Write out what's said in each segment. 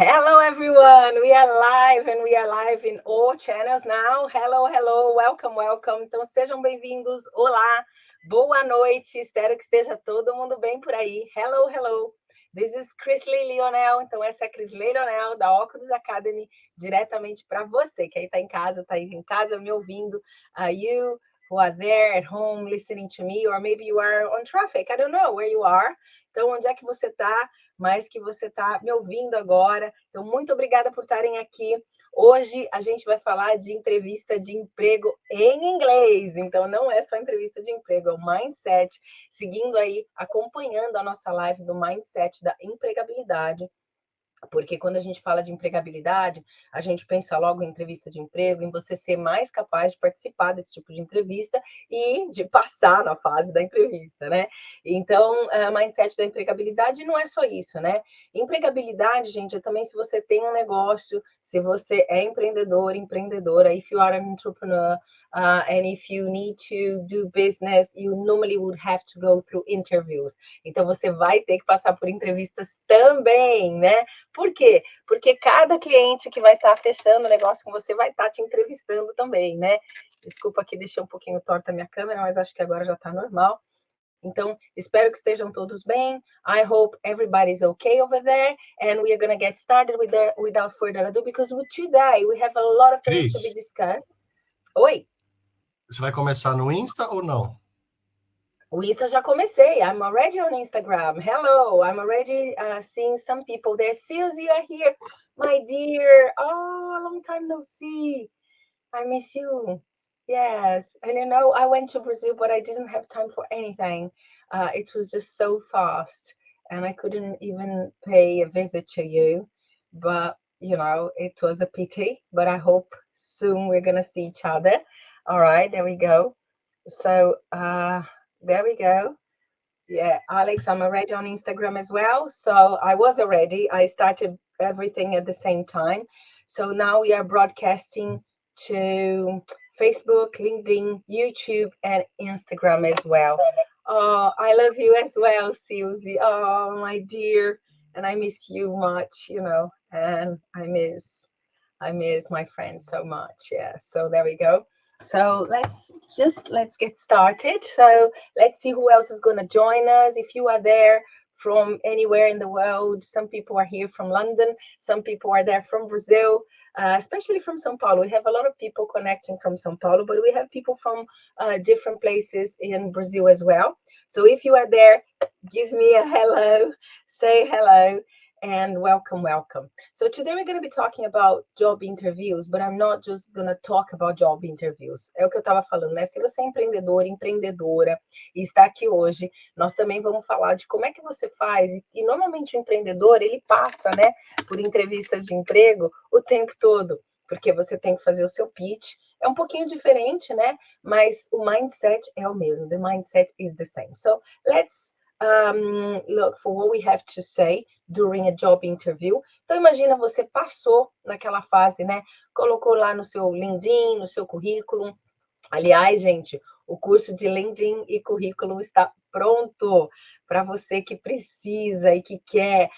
Hello, everyone. We are live and we are live in all channels now. Hello, hello. Welcome, welcome. Então, sejam bem-vindos. Olá. Boa noite. Espero que esteja todo mundo bem por aí. Hello, hello. This is Chrisley Lionel. Então, essa é a Chrisley Lionel da Oculus Academy, diretamente para você que aí está em casa, está aí em casa me ouvindo. You who are there at home listening to me, or maybe you are on traffic. I don't know where you are. Então, onde é que você está? Mas que você está me ouvindo agora. Então, muito obrigada por estarem aqui. Hoje a gente vai falar de entrevista de emprego em inglês. Então, não é só entrevista de emprego, é o Mindset, seguindo aí, acompanhando a nossa live do Mindset da empregabilidade. Porque quando a gente fala de empregabilidade, a gente pensa logo em entrevista de emprego, em você ser mais capaz de participar desse tipo de entrevista e de passar na fase da entrevista, né? Então, a mindset da empregabilidade não é só isso, né? Empregabilidade, gente, é também se você tem um negócio, se você é empreendedor, empreendedora, if you are an entrepreneur, and if you need to do business, you normally would have to go through interviews. Então, você vai ter que passar por entrevistas também, né? Por quê? Porque cada cliente que vai estar fechando o negócio com você vai estar te entrevistando também, né? Desculpa aqui, deixei um pouquinho torta a minha câmera, mas acho que agora já está normal. Então, espero que estejam todos bem. I hope everybody's okay over there. And we are going to get started without further ado, because today we have a lot of things to be discussed. Oi? Você vai começar no Insta ou não? O Insta já comecei. I'm already on Instagram. Hello. I'm already seeing some people there. Susie, you are here. My dear. Oh, long time no see. I miss you. Yes. And you know, I went to Brazil, but I didn't have time for anything. It was just so fast. And I couldn't even pay a visit to you. But, you know, it was a pity. But I hope soon we're going to see each other. All right. There we go. So, there we go. Yeah, Alex, I'm already on Instagram as well. So I was already, I started everything at the same time. So now we are broadcasting to Facebook, LinkedIn, YouTube, and Instagram as well. Oh, I love you as well, Susie. Oh, my dear. And I miss you much, you know, and I miss my friends so much. Yeah. So there we go. So let's get started. So let's see who else is going to join us. If you are there from anywhere in the world, some people are here from London, some people are there from Brazil, especially from São Paulo. We have a lot of people connecting from São Paulo, but we have people from different places in Brazil as well. So if you are there, give me a hello, say hello, and welcome, welcome. So today we're going to be talking about job interviews, but I'm not just going to talk about job interviews. É o que eu estava falando, né? Se você é empreendedor, empreendedora e está aqui hoje, nós também vamos falar de como é que você faz. E normalmente o empreendedor, ele passa, né, por entrevistas de emprego o tempo todo, porque você tem que fazer o seu pitch. É um pouquinho diferente, né? Mas o mindset é o mesmo. The mindset is the same. So let's look for what we have to say during a job interview. Então, imagina você passou naquela fase, né? Colocou lá no seu LinkedIn, no seu currículo. Aliás, gente, o curso de LinkedIn e currículo está pronto para você que precisa e que quer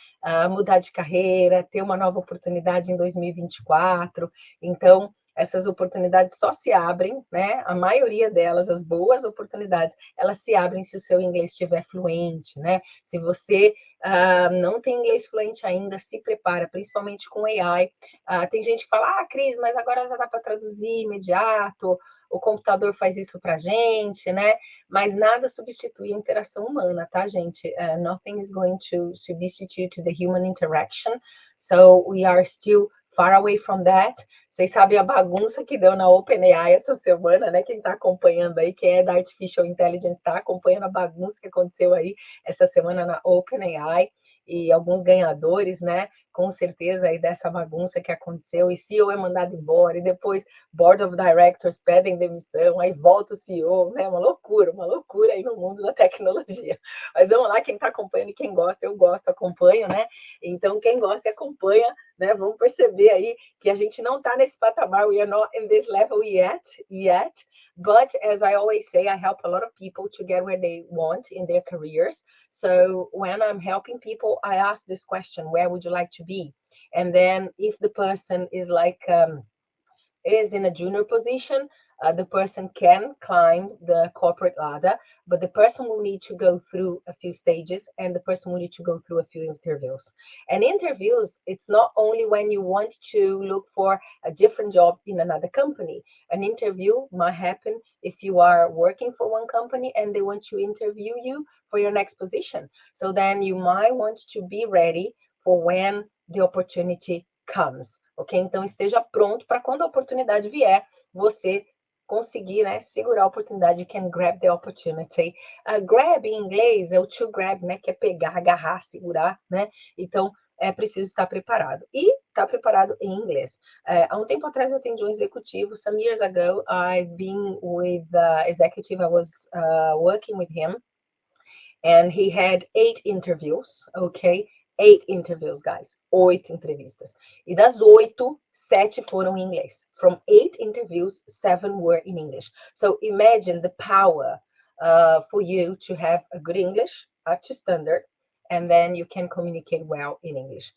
mudar de carreira, ter uma nova oportunidade em 2024. Então, essas oportunidades só se abrem, né? A maioria delas, as boas oportunidades, elas se abrem se o seu inglês estiver fluente, né? Se você não tem inglês fluente ainda, se prepara, principalmente com AI. Tem gente que fala, Cris, mas agora já dá para traduzir imediato, o computador faz isso para a gente, né? Mas nada substitui a interação humana, tá, gente? Nothing is going to substitute the human interaction, so we are still far away from that. Vocês sabem a bagunça que deu na OpenAI essa semana, né? Quem está acompanhando aí, quem é da Artificial Intelligence, está acompanhando a bagunça que aconteceu aí essa semana na OpenAI e alguns ganhadores, né? Com certeza aí dessa bagunça que aconteceu, e CEO é mandado embora, e depois Board of Directors pedem demissão, aí volta o CEO, né? Uma loucura aí no mundo da tecnologia. Mas vamos lá, quem está acompanhando e quem gosta, eu gosto, acompanho, né? Então, quem gosta e acompanha, né? Vamos perceber aí que a gente não está nesse patamar, we are not in this level yet, but as I always say, I help a lot of people to get where they want in their careers. So when I'm helping people, I ask this question, where would you like to be? And then if the person is like is in a junior position, the person can climb the corporate ladder, but the person will need to go through a few stages, and the person will need to go through a few interviews. And interviews, it's not only when you want to look for a different job in another company. An interview might happen if you are working for one company and they want to interview you for your next position. So then you might want to be ready for when the opportunity comes, ok? Então esteja pronto para quando a oportunidade vier, você conseguir, né, segurar a oportunidade. You can grab the opportunity. Grab em inglês é o to grab, né, que é pegar, agarrar, segurar, né? Então é preciso estar preparado. E estar preparado em inglês. Há um tempo atrás eu atendi um executivo. Some years ago, I've been with the executive. I was working with him, and he had 8 interviews, ok? 8 interviews, guys. 8 entrevistas. E das 8, 7 foram em inglês. From 8 interviews, 7 were in English. So imagine the power for you to have a good English up to standard, and then you can communicate well in English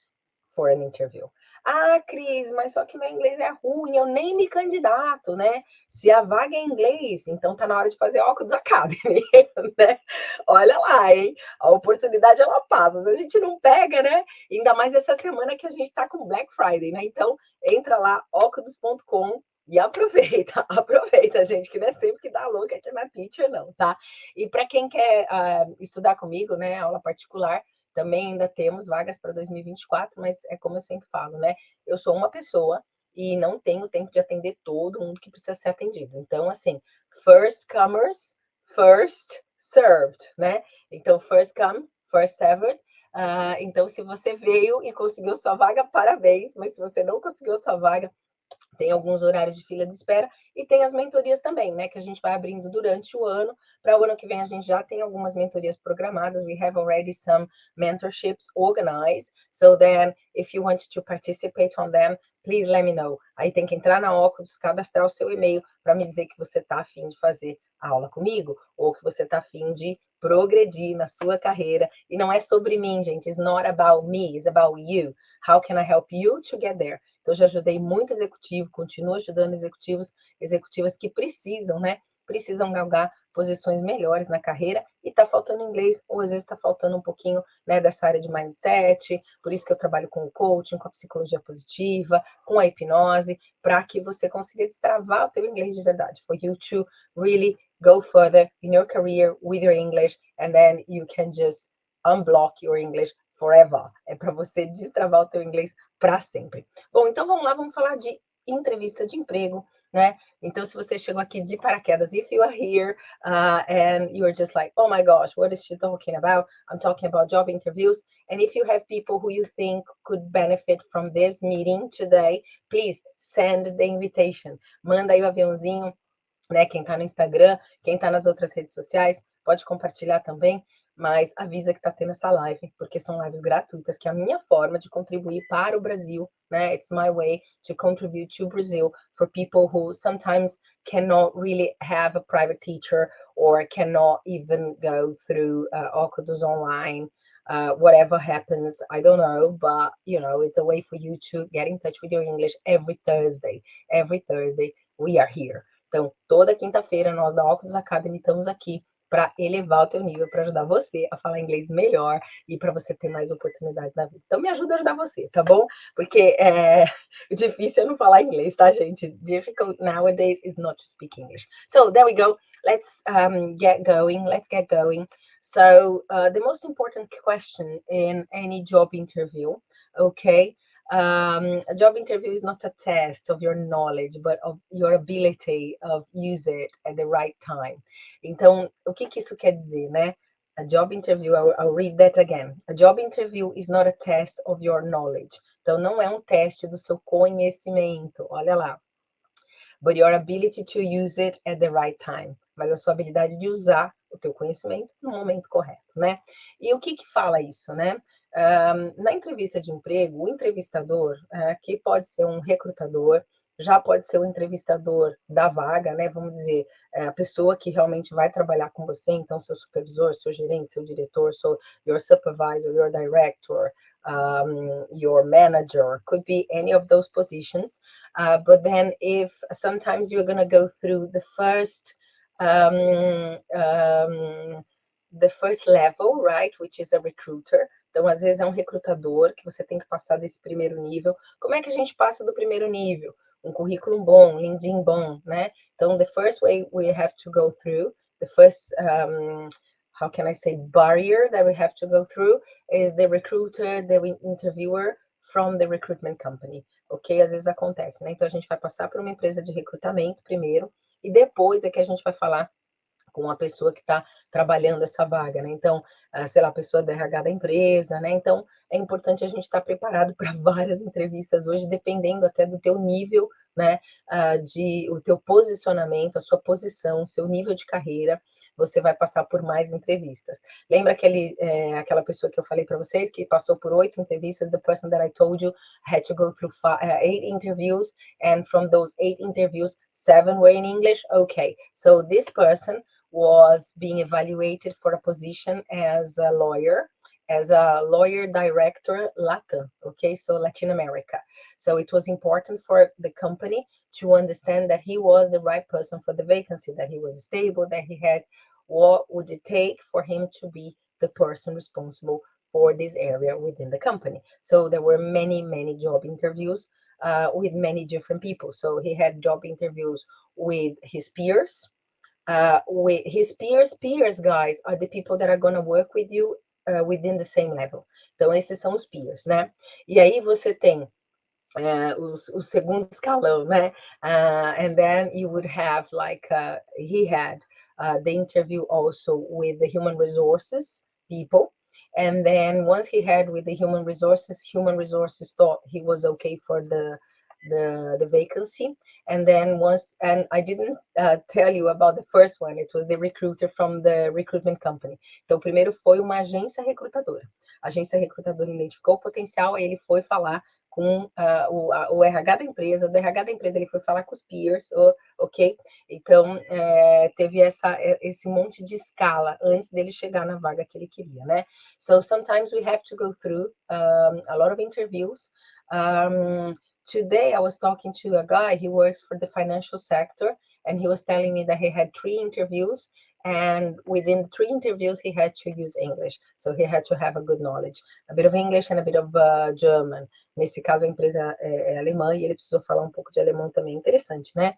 for an interview. Ah, Cris, mas só que meu inglês é ruim, eu nem me candidato, né? Se a vaga é em inglês, então tá na hora de fazer óculos Academy, né? Olha lá, hein? A oportunidade, ela passa, a gente não pega, né? Ainda mais essa semana que a gente tá com Black Friday, né? Então, entra lá, óculos.com, e aproveita, aproveita, gente, que não é sempre que dá louca aqui na Teacher, não, tá? E para quem quer estudar comigo, né, aula particular, também ainda temos vagas para 2024, mas é como eu sempre falo, né? Eu sou uma pessoa e não tenho tempo de atender todo mundo que precisa ser atendido. Então, assim, first comers, first served, né? Então, first come, first served. Então, se você veio e conseguiu sua vaga, parabéns. Mas se você não conseguiu sua vaga, tem alguns horários de fila de espera e tem as mentorias também, né? Que a gente vai abrindo durante o ano. Para o ano que vem, a gente já tem algumas mentorias programadas. We have already some mentorships organized. So then, if you want to participate on them, please let me know. Aí tem que entrar na Óculos, cadastrar o seu e-mail para me dizer que você está afim de fazer a aula comigo ou que você está afim de progredir na sua carreira. E não é sobre mim, gente. It's not about me, it's about you. How can I help you to get there? Então, eu já ajudei muito executivo, continuo ajudando executivas que precisam, né? Precisam galgar posições melhores na carreira e tá faltando inglês, ou às vezes está faltando um pouquinho, né, dessa área de mindset. Por isso que eu trabalho com o coaching, com a psicologia positiva, com a hipnose, para que você consiga destravar o teu inglês de verdade. For you to really go further in your career with your English, and then you can just unblock your English forever. É para você destravar o teu inglês para sempre. Bom, então vamos lá, vamos falar de entrevista de emprego, né? Então, se você chegou aqui de paraquedas, if you are here and you are just like, oh my gosh, what is she talking about? I'm talking about job interviews. And if you have people who you think could benefit from this meeting today, please send the invitation. Manda aí o aviãozinho, né? Quem tá no Instagram, quem tá nas outras redes sociais, pode compartilhar também. Mas avisa que está tendo essa live, porque são lives gratuitas, que é a minha forma de contribuir para o Brasil, né? It's my way to contribute to Brazil for people who sometimes cannot really have a private teacher or cannot even go through Óculos online. Whatever happens, I don't know, but, you know, it's a way for you to get in touch with your English every Thursday. Every Thursday, we are here. Então, toda quinta-feira, nós da Óculos Academy estamos aqui para elevar o teu nível, para ajudar você a falar inglês melhor e para você ter mais oportunidades na vida. Então, me ajuda a ajudar você, tá bom? Porque difícil é não falar inglês, tá, gente? Difficult nowadays is not to speak English. So, there we go. Let's get going. Let's get going. So, the most important question in any job interview, okay? A job interview is not a test of your knowledge, but of your ability of use it at the right time. Então, o que isso quer dizer, né? A job interview, I'll read that again. A job interview is not a test of your knowledge. Então, não é um teste do seu conhecimento, olha lá. But your ability to use it at the right time. Mas a sua habilidade de usar o teu conhecimento no momento correto, né? E o que fala isso, né? Na entrevista de emprego, o entrevistador, que pode ser um recrutador, já pode ser o entrevistador da vaga, né? Vamos dizer, a pessoa que realmente vai trabalhar com você, então seu supervisor, seu gerente, seu diretor, your supervisor, your director, your manager, could be any of those positions. But then if sometimes you're going to go through the first level, right, which is a recruiter. Então, às vezes é um recrutador que você tem que passar desse primeiro nível. Como é que a gente passa do primeiro nível? Um currículo bom, LinkedIn bom, né? Então, the first way we have to go through, the first, how can I say, barrier that we have to go through is the recruiter, the interviewer from the recruitment company, ok? Às vezes acontece, né? Então, a gente vai passar por uma empresa de recrutamento primeiro e depois é que a gente vai falar com a pessoa que está trabalhando essa vaga, né? Então, sei lá, a pessoa da RH da empresa, né? Então, é importante a gente estar preparado para várias entrevistas hoje, dependendo até do teu nível, né? O teu posicionamento, a sua posição, seu nível de carreira, você vai passar por mais entrevistas. Lembra aquela pessoa que eu falei para vocês, que passou por 8 entrevistas? The person that I told you had to go through 8 interviews, and from those 8 interviews, 7 were in English? Okay, so this person was being evaluated for a position as a lawyer director Latin, okay, so Latin America. So it was important for the company to understand that he was the right person for the vacancy, that he was stable, that he had what would it take for him to be the person responsible for this area within the company. So there were many, many job interviews with many different people. So he had job interviews with his peers, peers, guys, are the people that are going to work with you within the same level. Então, esses são os peers, né? E aí você tem o segundo escalão, né? And then you would have, like, he had the interview also with the human resources people. And then once he had with the human resources thought he was okay for the vacancy. And then and I didn't tell you about the first one, it was the recruiter from the recruitment company. Então, primeiro foi uma agência recrutadora. A agência recrutadora identificou o potencial, aí ele foi falar com o RH da empresa, do RH da empresa ele foi falar com os peers, ok? Então, teve esse monte de escala antes dele chegar na vaga que ele queria, né? So, sometimes we have to go through a lot of interviews. Today, I was talking to a guy, he works for the financial sector, and he was telling me that he had 3 interviews, and within 3 interviews, he had to use English. So he had to have a good knowledge, a bit of English and a bit of German. Nesse caso, a empresa é alemã e ele precisou falar um pouco de alemão também. Interessante, né?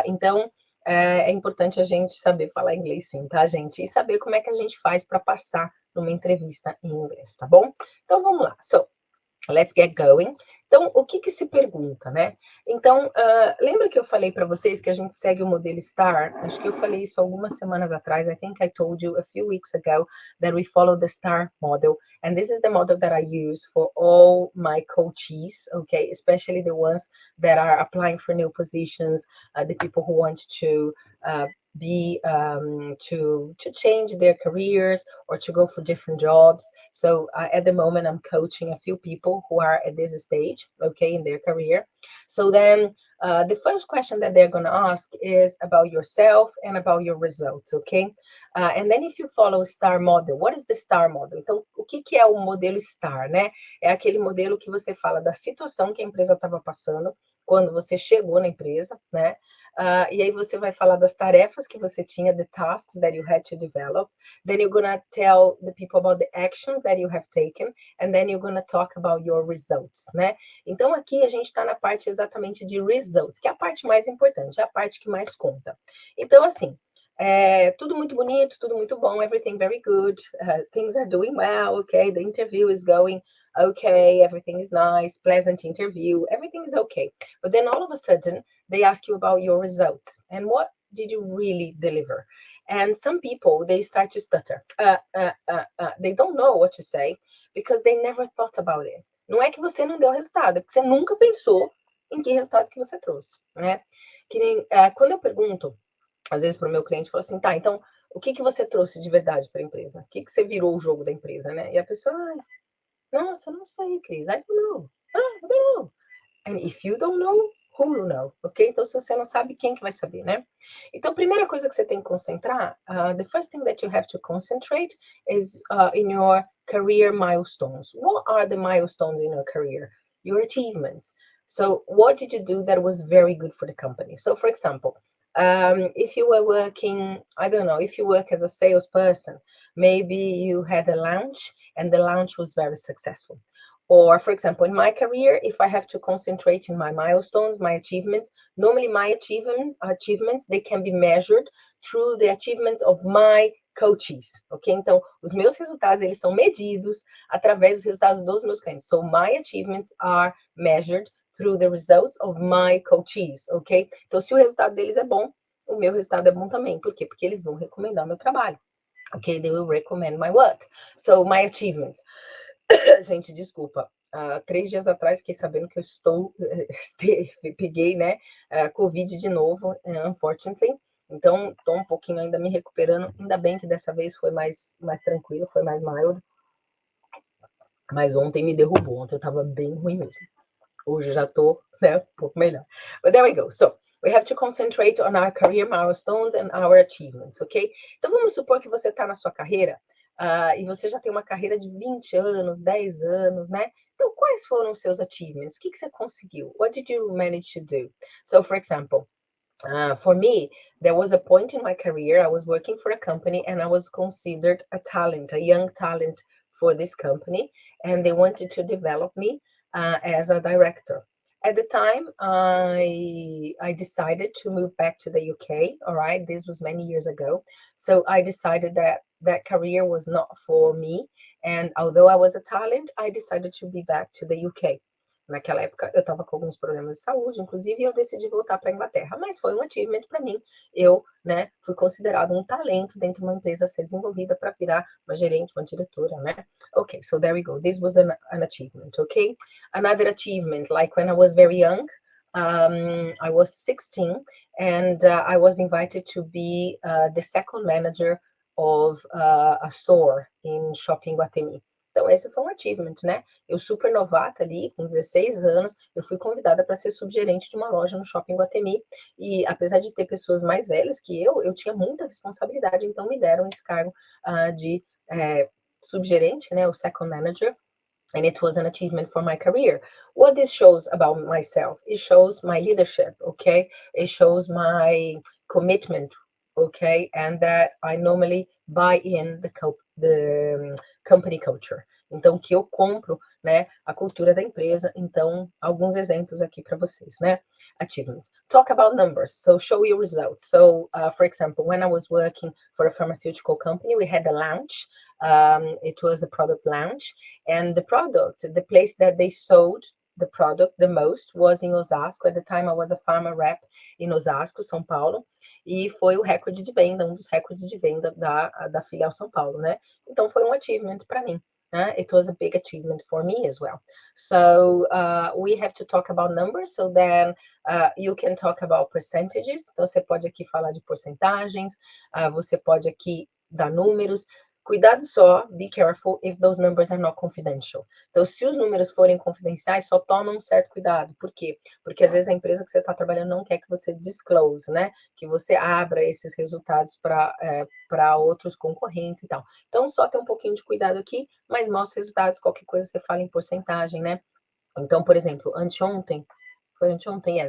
Então, é importante a gente saber falar inglês sim, tá, gente? E saber como é que a gente faz para passar numa entrevista em inglês, tá bom? Então, vamos lá. So, let's get going. Então, o que se pergunta, né? Então, lembra que eu falei para vocês que a gente segue o modelo STAR? Acho que eu falei isso algumas semanas atrás. I think I told you a few weeks ago that we follow the STAR model. And this is the model that I use for all my coachees, okay? Especially the ones that are applying for new positions, the people who want to to change their careers or to go for different jobs. So at the moment, I'm coaching a few people who are at this stage, okay, in their career. So then the first question that they're going to ask is about yourself and about your results, okay? And then if you follow STAR model, what is the STAR model? Então, o que é o modelo STAR, né? É aquele modelo que você fala da situação que a empresa estava passando quando você chegou na empresa, né? E aí você vai falar das tarefas que você tinha, the tasks that you had to develop. Then you're gonna tell the people about the actions that you have taken, and then you're gonna talk about your results, né? Então aqui a gente está na parte exatamente de results, que é a parte mais importante, é a parte que mais conta. Então assim, tudo muito bonito, tudo muito bom, everything very good, things are doing well, okay, the interview is going okay, everything is nice, pleasant interview, everything is okay. But then all of a sudden, they ask you about your results and what did you really deliver? And some people, they start to stutter. They don't know what to say because they never thought about it. Não é que você não deu resultado, é porque você nunca pensou em que resultados que você trouxe, né? Que nem, quando eu pergunto, às vezes, para o meu cliente, falo assim, tá, então, o que você trouxe de verdade para a empresa? O que você virou o jogo da empresa, né? E a pessoa, nossa, não sei, Cris, I don't know. I don't know. And if you don't know, who will know, ok? Então, se você não sabe, quem que vai saber, né? Então, a primeira coisa que você tem que concentrar, the first thing that you have to concentrate is in your career milestones. What are the milestones in your career? Your achievements. So what did you do that was very good for the company? So for example, if you were working, I don't know, if you work as a salesperson, maybe you had a launch and the launch was very successful. Or for example, in my career, if I have to concentrate in my milestones, my achievements, normally my achievements, they can be measured through the achievements of my coaches, ok? Então, os meus resultados, eles são medidos através dos resultados dos meus clientes. So my achievements are measured through the results of my coaches, ok? Então, se o resultado deles é bom, o meu resultado é bom também. Por quê? Porque eles vão recomendar o meu trabalho. Ok? They will recommend my work. So, my achievements. Gente, desculpa. 3 dias atrás fiquei sabendo que eu peguei, né, Covid de novo, unfortunately. Então, estou um pouquinho ainda me recuperando. Ainda bem que dessa vez foi mais tranquilo, foi mais mild. Mas ontem me derrubou. Ontem eu estava bem ruim mesmo. Hoje já estou, né, um pouco melhor. But there we go. So, we have to concentrate on our career milestones and our achievements, ok? Então, vamos supor que você está na sua carreira e você já tem uma carreira de 20 anos, 10 anos, né? Então, quais foram os seus achievements? O que você conseguiu? What did you manage to do? So, for example, for me, there was a point in my career, I was working for a company and I was considered a talent, a young talent for this company, and they wanted to develop me as a director. At the time, I decided to move back to the UK, all right? This was many years ago. So I decided that that career was not for me. And although I was a talent, I decided to be back to the UK. Naquela época, eu estava com alguns problemas de saúde, inclusive, e eu decidi voltar para a Inglaterra. Mas foi um achievement para mim. Eu, né, fui considerado um talento dentro de uma empresa a ser desenvolvida para virar uma gerente, uma diretora, né? Okay, so there we go. This was an achievement, okay? Another achievement, like when I was very young, I was 16, and I was invited to be the second manager of a store in Shopping Guatemi. Então, esse foi um achievement, né? Eu super novata ali, com 16 anos, eu fui convidada para ser subgerente de uma loja no Shopping Guatemi, e apesar de ter pessoas mais velhas que eu tinha muita responsabilidade, então me deram esse cargo de subgerente, né, o second manager, and it was an achievement for my career. What this shows about myself? It shows my leadership, okay? It shows my commitment, okay? And that I normally buy in the company culture. Então, que eu compro, né, a cultura da empresa. Então, alguns exemplos aqui para vocês, né? Achievements. Talk about numbers. So, show your results. So, for example, when I was working for a pharmaceutical company, we had a launch. It was a product launch. And the product, the place that they sold the product the most was in Osasco. At the time, I was a pharma rep in Osasco, São Paulo. E foi o recorde de venda, um dos recordes de venda da filial São Paulo, né? Então, foi um achievement para mim. It was a big achievement for me as well. So we have to talk about numbers, so then you can talk about percentages. Então, você pode aqui falar de porcentagens, você pode aqui dar números. Cuidado só, be careful if those numbers are not confidential. Então, se os números forem confidenciais, só toma um certo cuidado. Por quê? Porque às vezes a empresa que você está trabalhando não quer que você disclose, né? Que você abra esses resultados para outros concorrentes e tal. Então, só ter um pouquinho de cuidado aqui, mas mostra os resultados, qualquer coisa você fala em porcentagem, né? Então, por exemplo,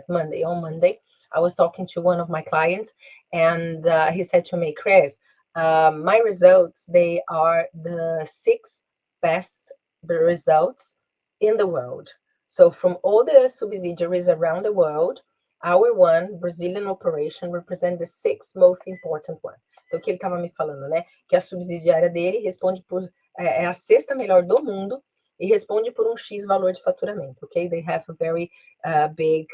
Monday, on Monday, I was talking to one of my clients, and he said to me, Chris, my results, they are the 6th best results in the world. So from all the subsidiaries around the world, our one Brazilian operation represents the 6th most important one. Então, o que ele estava me falando, né? Que a subsidiária dele responde por... é a 6ª melhor do mundo e responde por um X valor de faturamento, okay? They have a very big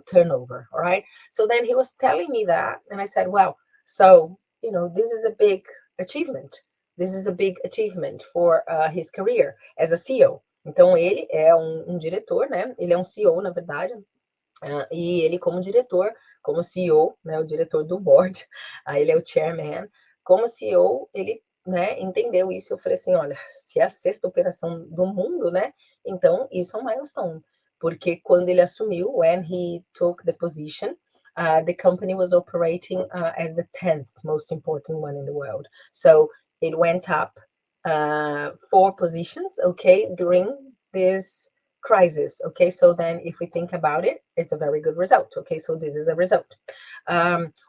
turnover, all right? So then he was telling me that, and I said, well, so... you know, this is a big achievement. This is a big achievement for his career as a CEO. Então, ele é um diretor, né? Ele é um CEO, na verdade. E ele, como diretor, como CEO, né? O diretor do board, ele é o chairman. Como CEO, ele, né, entendeu isso. Eu falei assim, olha, se é a 6ª operação do mundo, né? Então, isso é um milestone. porque quando ele assumiu, when he took the position, the company was operating as the 10th most important one in the world. So it went up 4 positions, okay, during this crisis, okay. So then if we think about it, it's a very good result, okay. So this is a result.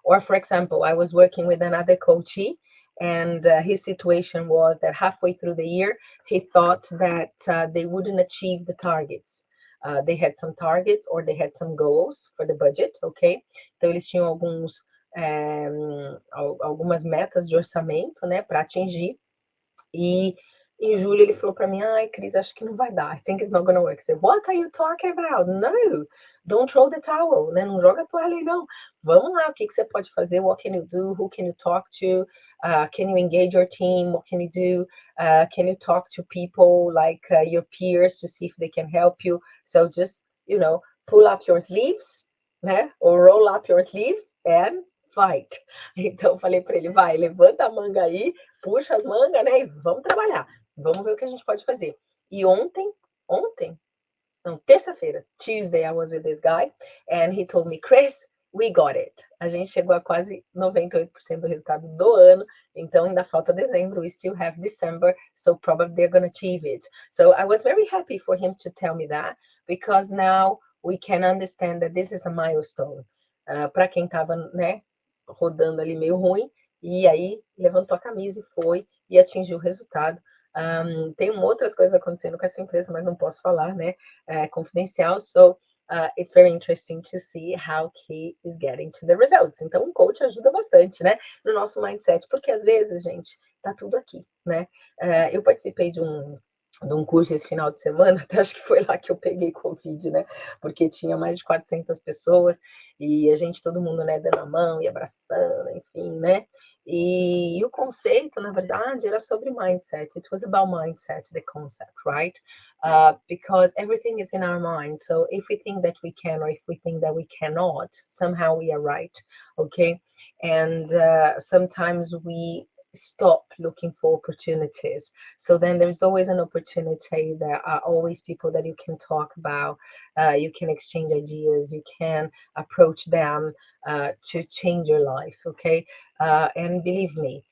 Or for example, I was working with another coachee, and his situation was that halfway through the year, he thought that they wouldn't achieve the targets. They had some targets or they had some goals for the budget, ok? Então, eles tinham algumas metas de orçamento, né, para atingir. E em julho ele falou para mim, ai, Cris, acho que não vai dar. I think it's not gonna work. I said, what are you talking about? No, don't throw the towel, né? Não joga a toalha aí, não. Vamos lá, o que você pode fazer? What can you do? Who can you talk to? Can you engage your team? What can you do? Can you talk to people like your peers to see if they can help you? So just, pull up your sleeves, né? Or roll up your sleeves and fight. Então, falei para ele, vai, levanta a manga aí, puxa as mangas, né? E vamos trabalhar. Vamos ver o que a gente pode fazer. E terça-feira, Tuesday, I was with this guy, and he told me, Chris, we got it. A gente chegou a quase 98% do resultado do ano, então ainda falta dezembro. We still have December, so probably they're going to achieve it. So I was very happy for him to tell me that, because now we can understand that this is a milestone. Para quem estava, né, rodando ali meio ruim, e aí levantou a camisa e foi, e atingiu o resultado. Tem outras coisas acontecendo com essa empresa, mas não posso falar, né? É confidencial. So, it's very interesting to see how he is getting to the results. Então, um coach ajuda bastante, né? No nosso mindset, porque às vezes, gente, tá tudo aqui, né? Eu participei de um curso esse final de semana, até acho que foi lá que eu peguei Covid, né? Porque tinha mais de 400 pessoas e a gente, todo mundo, né, dando a mão e abraçando, enfim, né? E o conceito, na verdade, era sobre mindset. It was about mindset, the concept, right? Because everything is in our mind. So if we think that we can, or if we think that we cannot, somehow we are right, okay? And sometimes we stop looking for opportunities. So then there's always an opportunity. There are always people that you can talk about. You can exchange ideas. You can approach them to change your life, okay? And believe me,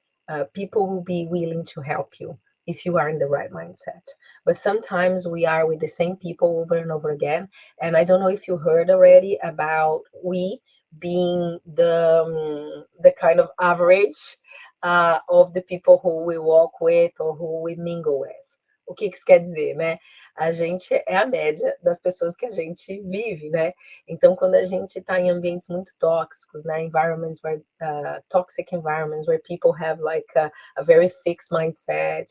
people will be willing to help you if you are in the right mindset. But sometimes we are with the same people over and over again. And I don't know if you heard already about we being the kind of average of the people who we walk with or who we mingle with. O que isso quer dizer, né? A gente é a média das pessoas que a gente vive, né? Então, quando a gente está em ambientes muito tóxicos, né? Environments where toxic environments where people have like a very fixed mindset,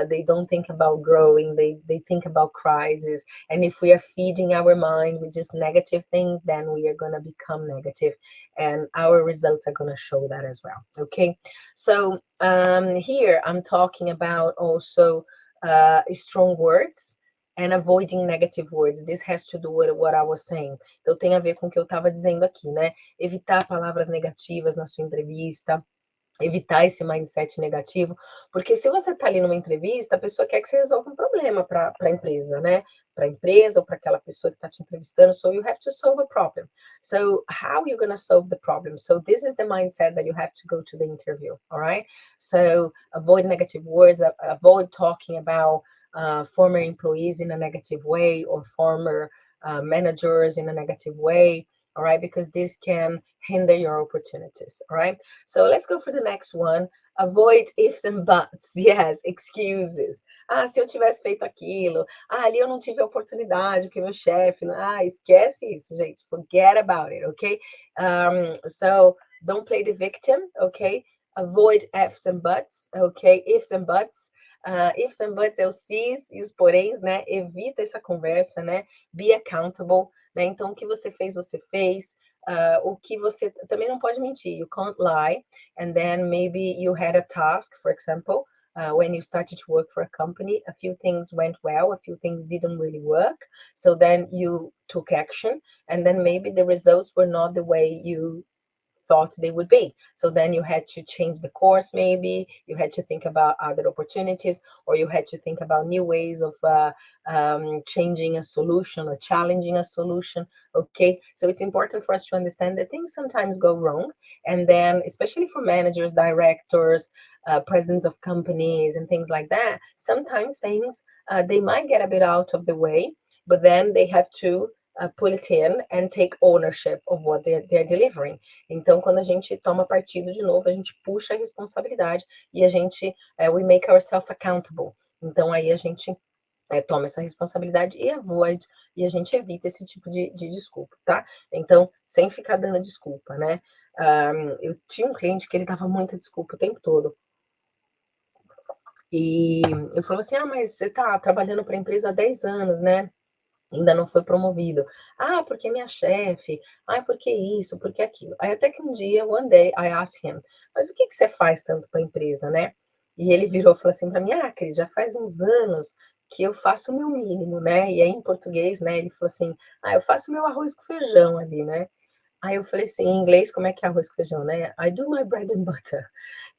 they don't think about growing, they think about crisis, and if we are feeding our mind with just negative things, then we are going to become negative, and our results are going to show that as well. Okay, so here I'm talking about also strong words and avoiding negative words. This has to do with what I was saying. Então tem a ver com o que eu estava dizendo aqui, né? Evitar palavras negativas na sua entrevista, evitar esse mindset negativo, porque se você está ali numa entrevista, a pessoa quer que você resolva um problema para a empresa, né? Para a empresa ou para aquela pessoa que está te entrevistando. So you have to solve a problem. So how are you going to solve the problem? So this is the mindset that you have to go to the interview, all right? So avoid negative words, avoid talking about former employees in a negative way or former managers in a negative way, all right? Because this can hinder your opportunities, all right? So let's go for the next one. Avoid ifs and buts. Yes, excuses. Se eu tivesse feito aquilo. Ali eu não tive a oportunidade, porque meu chefe... esquece isso, gente. Forget about it, okay? So don't play the victim, okay? Avoid ifs and buts, okay? Ifs and buts. Ifs and buts é o sis e os poréns, né? Evita essa conversa, né? Be accountable, né? Então, o que você fez, você fez. O que você também não pode mentir. You can't lie. And then maybe you had a task, for example, when you started to work for a company, a few things went well, a few things didn't really work. So then you took action, and then maybe the results were not the way you thought they would be. So then you had to change the course, maybe you had to think about other opportunities, or you had to think about new ways of changing a solution or challenging a solution. Okay, so it's important for us to understand that things sometimes go wrong, and then especially for managers, directors, presidents of companies and things like that, sometimes things they might get a bit out of the way, but then they have to pull it in and take ownership of what they're delivering. Então, quando a gente toma partido de novo, a gente puxa a responsabilidade e a gente, we make ourselves accountable. Então, aí a gente toma essa responsabilidade e avoid, e a gente evita esse tipo de desculpa, tá? Então, sem ficar dando desculpa, né? Eu tinha um cliente que ele dava muita desculpa o tempo todo. E eu falo assim, mas você tá trabalhando para a empresa há 10 anos, né? Ainda não foi promovido. Porque minha chefe. Porque isso, porque aquilo. Aí até que um dia, one day, I asked him, mas o que você faz tanto para a empresa, né? E ele virou e falou assim para mim, Cris, já faz uns anos que eu faço o meu mínimo, né? E aí em português, né, ele falou assim, eu faço meu arroz com feijão ali, né? Aí eu falei assim, em inglês, como é que é arroz com feijão, né? I do my bread and butter.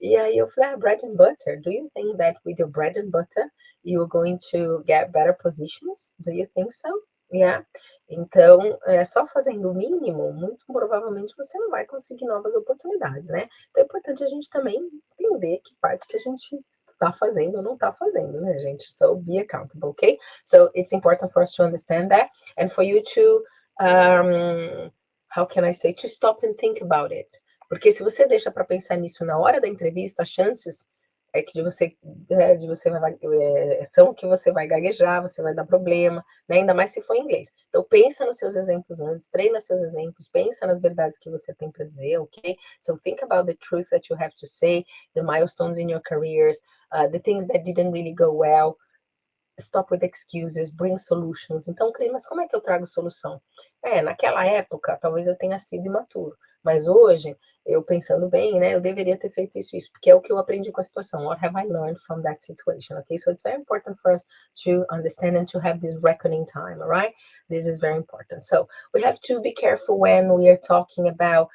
E aí eu falei, bread and butter, do you think that with your bread and butter, you're going to get better positions? Do you think so? Yeah. Então, só fazendo o mínimo, muito provavelmente você não vai conseguir novas oportunidades, né? Então é importante a gente também entender que parte que a gente está fazendo ou não está fazendo, né, gente? So be accountable, okay? So it's important for us to understand that and for you to how can I say, to stop and think about it. Porque se você deixa para pensar nisso na hora da entrevista, as chances que são que você vai gaguejar, você vai dar problema, né? Ainda mais se for em inglês. Então pensa nos seus exemplos antes, treina seus exemplos, pensa nas verdades que você tem para dizer, ok? So think about the truth that you have to say, the milestones in your careers, the things that didn't really go well. Stop with excuses, bring solutions. Então, Cris, mas como é que eu trago solução? Naquela época, talvez eu tenha sido imaturo, mas hoje, eu pensando bem, né, eu deveria ter feito isso, porque é o que eu aprendi com a situação. What have I learned from that situation? Okay, so it's very important for us to understand and to have this reckoning time, all right? This is very important. So we have to be careful when we are talking about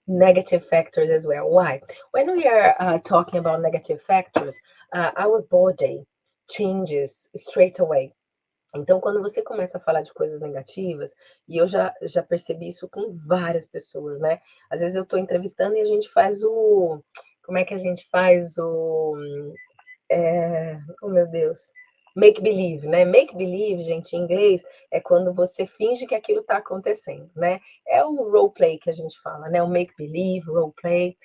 negative factors as well. Why? When we are talking about negative factors, our body changes straight away. Então, quando você começa a falar de coisas negativas, e eu já percebi isso com várias pessoas, né? Às vezes eu estou entrevistando e a gente faz o... Como é que a gente faz o... oh, meu Deus... Make believe, né? Make believe, gente, em inglês, é quando você finge que aquilo está acontecendo, né? É o role play que a gente fala, né? O make believe, role play.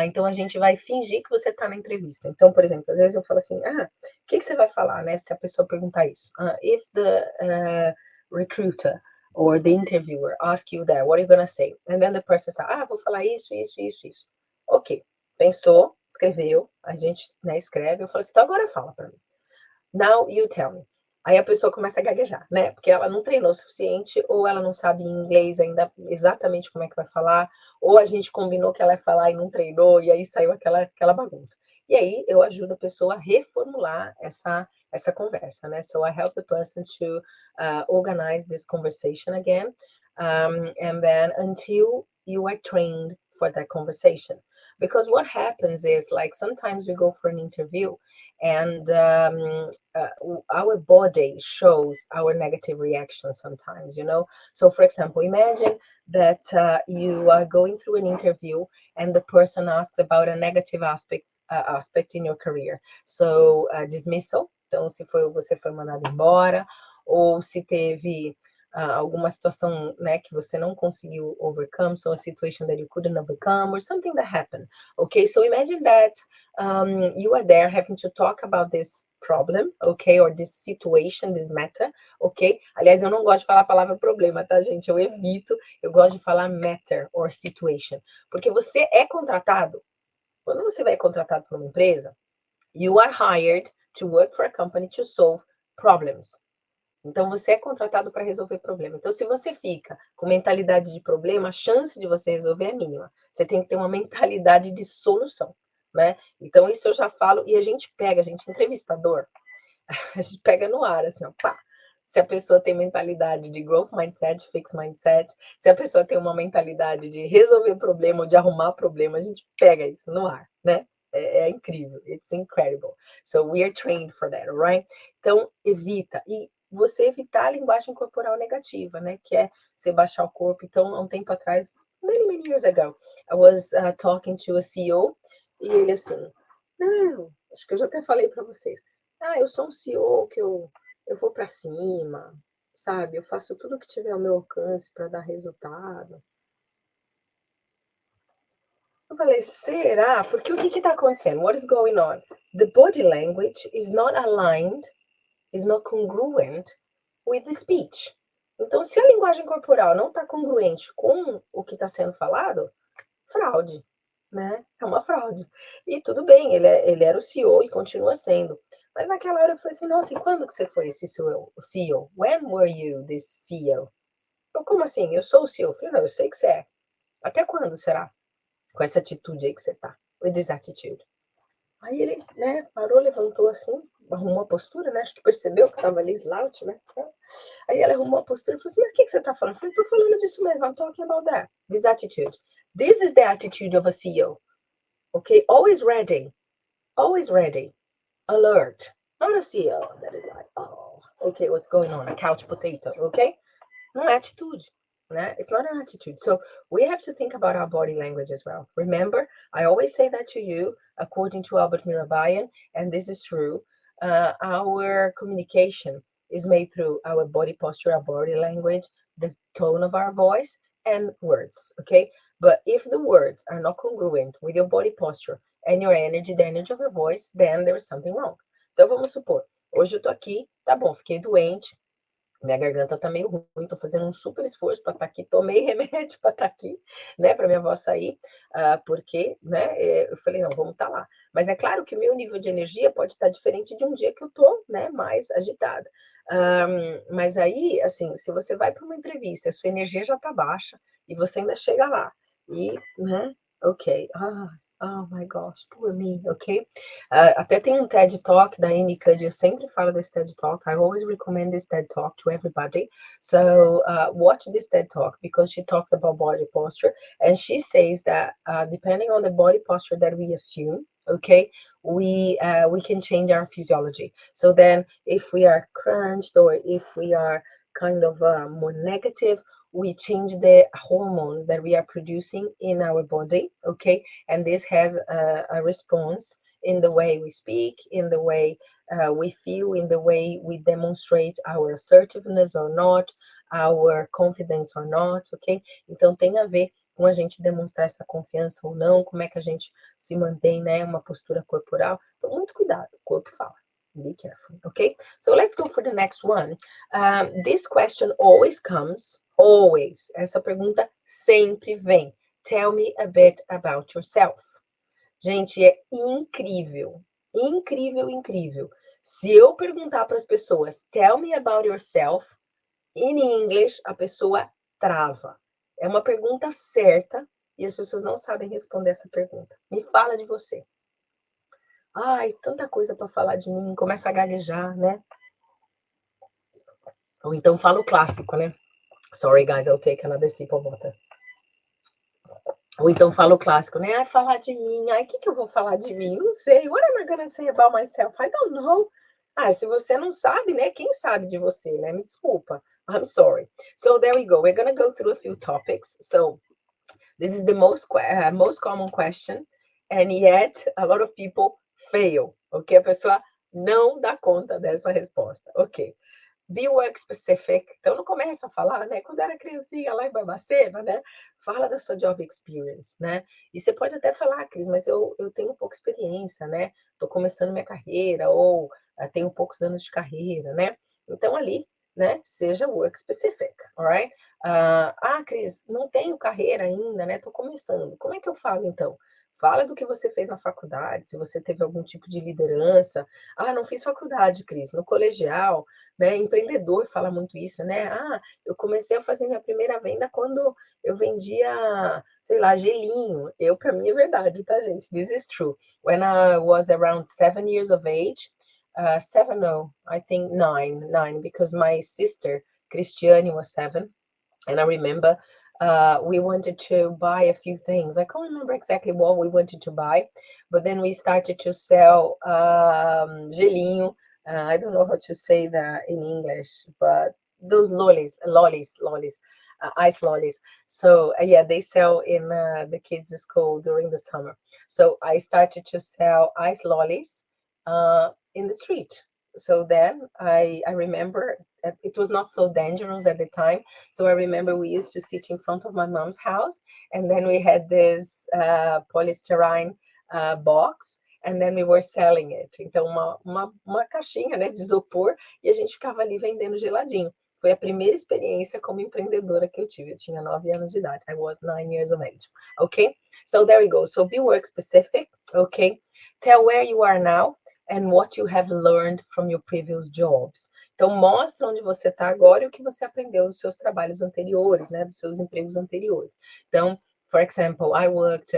Então a gente vai fingir que você está na entrevista. Então, por exemplo, às vezes eu falo assim, o que você vai falar, né? Se a pessoa perguntar isso. If the recruiter or the interviewer ask you that, what are you gonna say? And then the person says, vou falar isso. Ok, pensou, escreveu, a gente, né, escreve, eu falo assim, então agora fala para mim. Now you tell me. Aí a pessoa começa a gaguejar, né? Porque ela não treinou o suficiente, ou ela não sabe em inglês ainda exatamente como é que vai falar, ou a gente combinou que ela ia falar e não treinou, e aí saiu aquela bagunça. E aí eu ajudo a pessoa a reformular essa conversa, né? So I help the person to organize this conversation again, and then until you are trained for that conversation. Because what happens is, like, sometimes we go for an interview and our body shows our negative reactions sometimes, you know. So for example, imagine that you are going through an interview and the person asks about a negative aspect in your career. So dismissal, então se você foi mandado embora, ou se teve alguma situação, né, que você não conseguiu overcome, so a situation that you couldn't overcome, or something that happened. Okay, so imagine that you are there having to talk about this problem, okay, or this situation, this matter, ok? Aliás, eu não gosto de falar a palavra problema, tá, gente? Eu evito, eu gosto de falar matter or situation, porque você é contratado, quando você vai contratado por uma empresa, you are hired to work for a company to solve problems. Então, você é contratado para resolver problema. Então, se você fica com mentalidade de problema, a chance de você resolver é mínima. Você tem que ter uma mentalidade de solução, né? Então, isso eu já falo, e a gente entrevistador, a gente pega no ar, assim, ó, pá. se a pessoa tem mentalidade de growth mindset, fixed mindset, se a pessoa tem uma mentalidade de resolver problema ou de arrumar problema, a gente pega isso no ar, né? É incrível, it's incredible. So we are trained for that, right? Então, evita. E você evitar a linguagem corporal negativa, né? Que é você baixar o corpo. Então, há um tempo atrás, many years ago, I was talking to a CEO e ele assim, não, acho que eu já até falei para vocês. Eu sou um CEO que eu vou para cima, sabe? Eu faço tudo que tiver ao meu alcance para dar resultado. Eu falei, será? Porque o que está acontecendo? What is going on? The body language is not aligned, is not congruent with the speech. Então, se a linguagem corporal não está congruente com o que está sendo falado, fraude, né? É uma fraude. E tudo bem, ele era o CEO e continua sendo. Mas naquela hora eu falei assim, nossa, e quando que você foi esse CEO? When were you this CEO? Eu, como assim? Eu sou o CEO? Eu falei, não, eu sei que você é. Até quando será? Com essa atitude aí que você tá. With this attitude. Aí ele, né, parou, levantou assim, arrumou a postura, né? Acho que percebeu que tava ali slouch, né? Aí ela arrumou a postura e falou assim, mas o que você tá falando? Eu falei, tô falando disso mesmo, I'm talking about that. This attitude. This is the attitude of a CEO. Okay? Always ready. Always ready. Alert. Not a CEO that is like, oh, okay, what's going on? A couch potato, okay? Não é atitude. Né? It's not an attitude. So we have to think about our body language as well. Remember, I always say that to you, according to Albert Mirabayan, and this is true. Our communication is made through our body posture, our body language, the tone of our voice, and words. Okay, but if the words are not congruent with your body posture and your energy, the energy of your voice, then there is something wrong. Então vamos supor, hoje eu tô aqui, tá bom, fiquei doente. Minha garganta tá meio ruim, tô fazendo um super esforço para estar aqui, tomei remédio para estar aqui, né, para minha voz sair, porque, né, eu falei, não, vamos estar lá. Mas é claro que o meu nível de energia pode estar diferente de um dia que eu tô, né, mais agitada. Mas aí, assim, se você vai para uma entrevista, a sua energia já tá baixa, e você ainda chega lá, e, né, ok, oh my gosh, poor me, ok? Até tem um TED Talk da Amy Cuddy, eu sempre falo desse TED Talk, I always recommend this TED Talk to everybody, so watch this TED Talk, because she talks about body posture, and she says that depending on the body posture that we assume, okay, we can change our physiology. So then if we are crunched or if we are kind of more negative, we change the hormones that we are producing in our body, okay? And this has a response in the way we speak, in the way we feel, in the way we demonstrate our assertiveness or not, our confidence or not, ok? Então tem a ver com a gente demonstrar essa confiança ou não, como é que a gente se mantém, né, uma postura corporal. Então, muito cuidado, o corpo fala. Be careful, okay? So let's go for the next one. This question always comes, always. Essa pergunta sempre vem. Tell me a bit about yourself. Gente, é incrível, incrível, incrível. Se eu perguntar para as pessoas, tell me about yourself, in English, a pessoa trava. É uma pergunta certa e as pessoas não sabem responder essa pergunta. Me fala de você. Ai, tanta coisa para falar de mim, começa a gaguejar, né? Ou então fala o clássico, né? Sorry, guys, I'll take another sip of water. Ou então fala o clássico, né? Falar de mim. Ai, o que eu vou falar de mim? Não sei. What am I gonna say about myself? I don't know. Se você não sabe, né? Quem sabe de você, né? Me desculpa. I'm sorry. So there we go. We're gonna go through a few topics. So this is the most common question. And yet, a lot of people fail. Ok? A pessoa não dá conta dessa resposta. Ok. Be work specific. Então, não começa a falar, né? Quando era criancinha lá em Barbacena, né? Fala da sua job experience, né? E você pode até falar, Cris, mas eu tenho pouca experiência, né? Estou começando minha carreira, ou tenho poucos anos de carreira, né? Então, ali, né? Seja work specific, alright? Cris, não tenho carreira ainda, né? Estou começando. Como é que eu falo, então? Fala do que você fez na faculdade, se você teve algum tipo de liderança. Não fiz faculdade, Cris, no colegial, né? Empreendedor fala muito isso, né? Eu comecei a fazer minha primeira venda quando eu vendia, sei lá, gelinho. Para mim é verdade, tá, gente? This is true. When I was around 7 years of age, 7, no, I think 9, because my sister Cristiane was 7, and I remember we wanted to buy a few things. I can't remember exactly what we wanted to buy, but then we started to sell gelinho. I don't know how to say that in English, but those lollies, ice lollies. So yeah, they sell in the kids' school during the summer. So I started to sell ice lollies in the street. So then I remember it was not so dangerous at the time. So I remember we used to sit in front of my mom's house, and then we had this polystyrene box, and then we were selling it. Então, uma caixinha, né, de isopor, e a gente ficava ali vendendo geladinho. Foi a primeira experiência como empreendedora que eu tive. Eu tinha 9 anos de idade. I was 9 years of age. Okay? So there we go. So be work specific. Okay? Tell where you are now and what you have learned from your previous jobs. Então, mostra onde você está agora e o que você aprendeu dos seus trabalhos anteriores, né? Dos seus empregos anteriores. Então, for example, I worked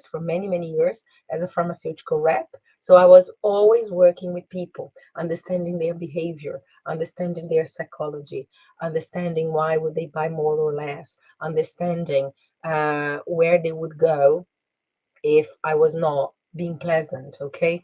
for many years as a pharmaceutical rep. So I was always working with people, understanding their behavior, understanding their psychology, understanding why would they buy more or less, understanding where they would go if I was not being pleasant, ok?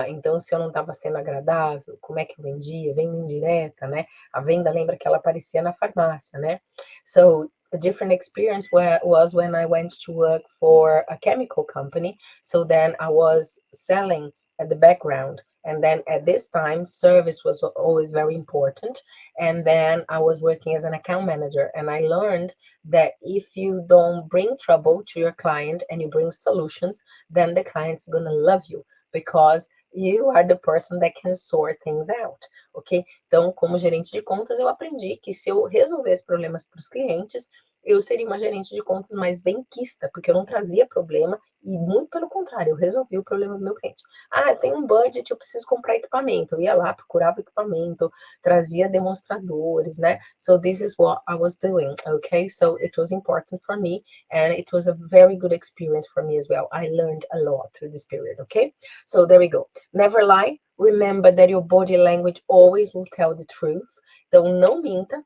Então, se eu não estava sendo agradável, como é que eu vendia? Venda indireta, né? A venda lembra que ela aparecia na farmácia, né? So, a different experience was when I went to work for a chemical company. So then I was selling at the background. And then at this time, service was always very important. And then I was working as an account manager. And I learned that if you don't bring trouble to your client and you bring solutions, then the client's gonna love you because you are the person that can sort things out, ok? Então, como gerente de contas, eu aprendi que se eu resolvesse problemas para os clientes, eu seria uma gerente de contas mais benquista, porque eu não trazia problema e, muito pelo contrário, eu resolvi o problema do meu cliente. Ah, eu tenho um budget, eu preciso comprar equipamento. Eu ia lá, procurava equipamento, trazia demonstradores, né? So this is what I was doing, okay? So it was important for me, and it was a very good experience for me as well. I learned a lot through this period, okay? So there we go. Never lie. Remember that your body language always will tell the truth. Então, não minta,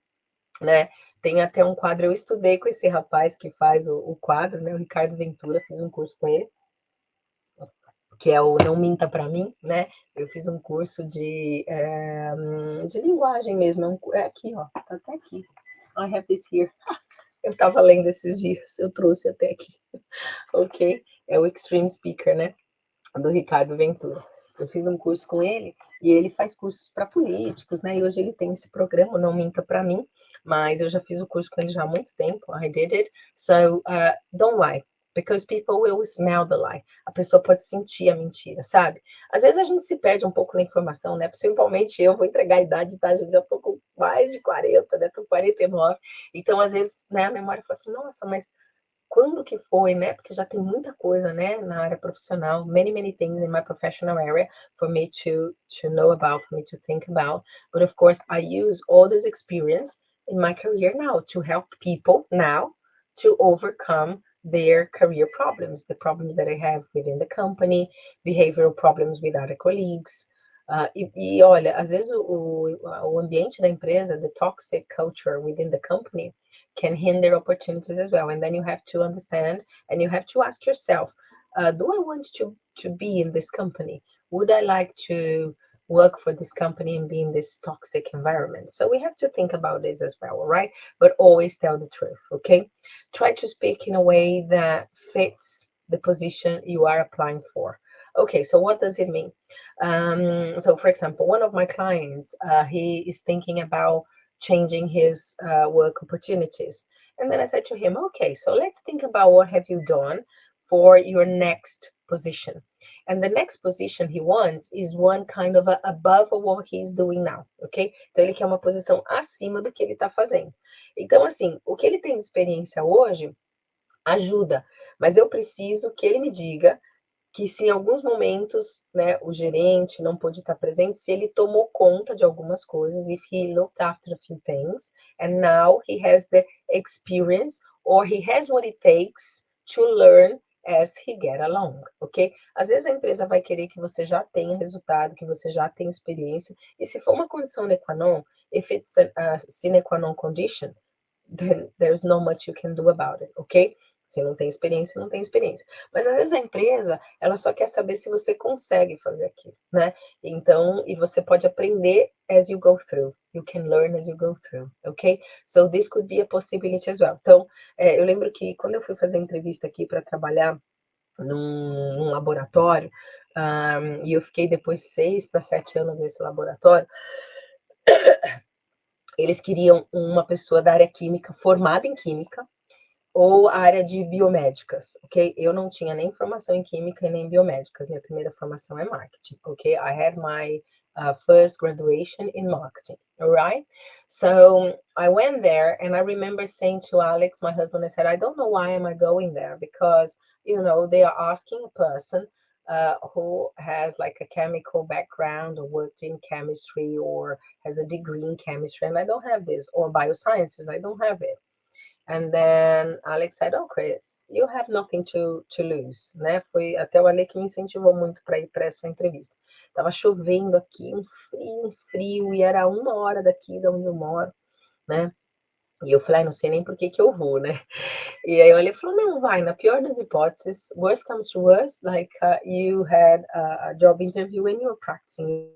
né? Tem até um quadro, eu estudei com esse rapaz que faz o quadro, né? O Ricardo Ventura, fiz um curso com ele, que é o Não Minta Pra Mim, né? Eu fiz um curso de linguagem mesmo, é aqui, ó, tá até aqui. I have this here. Eu tava lendo esses dias, eu trouxe até aqui, ok? É o Extreme Speaker, né? Do Ricardo Ventura. Eu fiz um curso com ele e ele faz cursos para políticos, né? E hoje ele tem esse programa, Não Minta Pra Mim, mas eu já fiz o curso com ele já há muito tempo. I did it. So, don't lie. Because people will smell the lie. A pessoa pode sentir a mentira, sabe? Às vezes a gente se perde um pouco na informação, né? Principalmente eu vou entregar a idade, tá? Eu já tô com mais de 40, né? Tô com 49. Então, às vezes, né, a memória fala assim, nossa, mas quando que foi, né? Porque já tem muita coisa, né, na área profissional, many things in my professional area for me to know about, for me to think about. But of course, I use all this experience in my career now to help people now to overcome their career problems, the problems that I have within the company, behavioral problems with other colleagues. E olha, às vezes o ambiente da empresa, the toxic culture within the company, can hinder opportunities as well. And then you have to understand and you have to ask yourself, do I want to be in this company? Would I like to work for this company and be in this toxic environment? So we have to think about this as well, right? But always tell the truth, okay? Try to speak in a way that fits the position you are applying for. Okay, so what does it mean? So for example, one of my clients, he is thinking about changing his work opportunities. And then I said to him, okay, so let's think about what have you done for your next position. And the next position he wants is one kind of above what he's doing now, ok? Então ele quer uma posição acima do que ele está fazendo. Então, assim, o que ele tem de experiência hoje ajuda, mas eu preciso que ele me diga que se em alguns momentos, né, o gerente não pôde estar presente, se ele tomou conta de algumas coisas, if he looked after a few things, and now he has the experience, or he has what it takes to learn as he get along, ok? Às vezes a empresa vai querer que você já tenha resultado, que você já tenha experiência, e se for uma condição sine qua non, if it's a sine qua non condition, then there's not much you can do about it, ok? Se não tem experiência, não tem experiência. Mas às vezes a empresa, ela só quer saber se você consegue fazer aquilo, né? Então, e você pode aprender as you go through. You can learn as you go through, ok? So this could be a possibility as well. Então, eu lembro que quando eu fui fazer entrevista aqui para trabalhar num laboratório, e eu fiquei depois 6 para 7 anos nesse laboratório, eles queriam uma pessoa da área química, formada em química, ou a área de biomédicas, ok? Eu não tinha nem formação em química e nem biomédicas. Minha primeira formação é marketing, ok? I had my first graduation in marketing, all right? So I went there and I remember saying to Alex, my husband, I said, I don't know why am I going there because, you know, they are asking a person who has like a chemical background or worked in chemistry or has a degree in chemistry, and I don't have this, or biosciences, I don't have it. And then Alex said, oh, Chris, you have nothing to lose, né? Foi até o Ale que me incentivou muito para ir para essa entrevista. Tava chovendo aqui, um frio, e era 1 hora daqui, da onde eu moro, né? E eu falei, não sei nem por que eu vou, né? E aí ele falou, não, vai, na pior das hipóteses, worst comes to worst, like you had a job interview and you're practicing,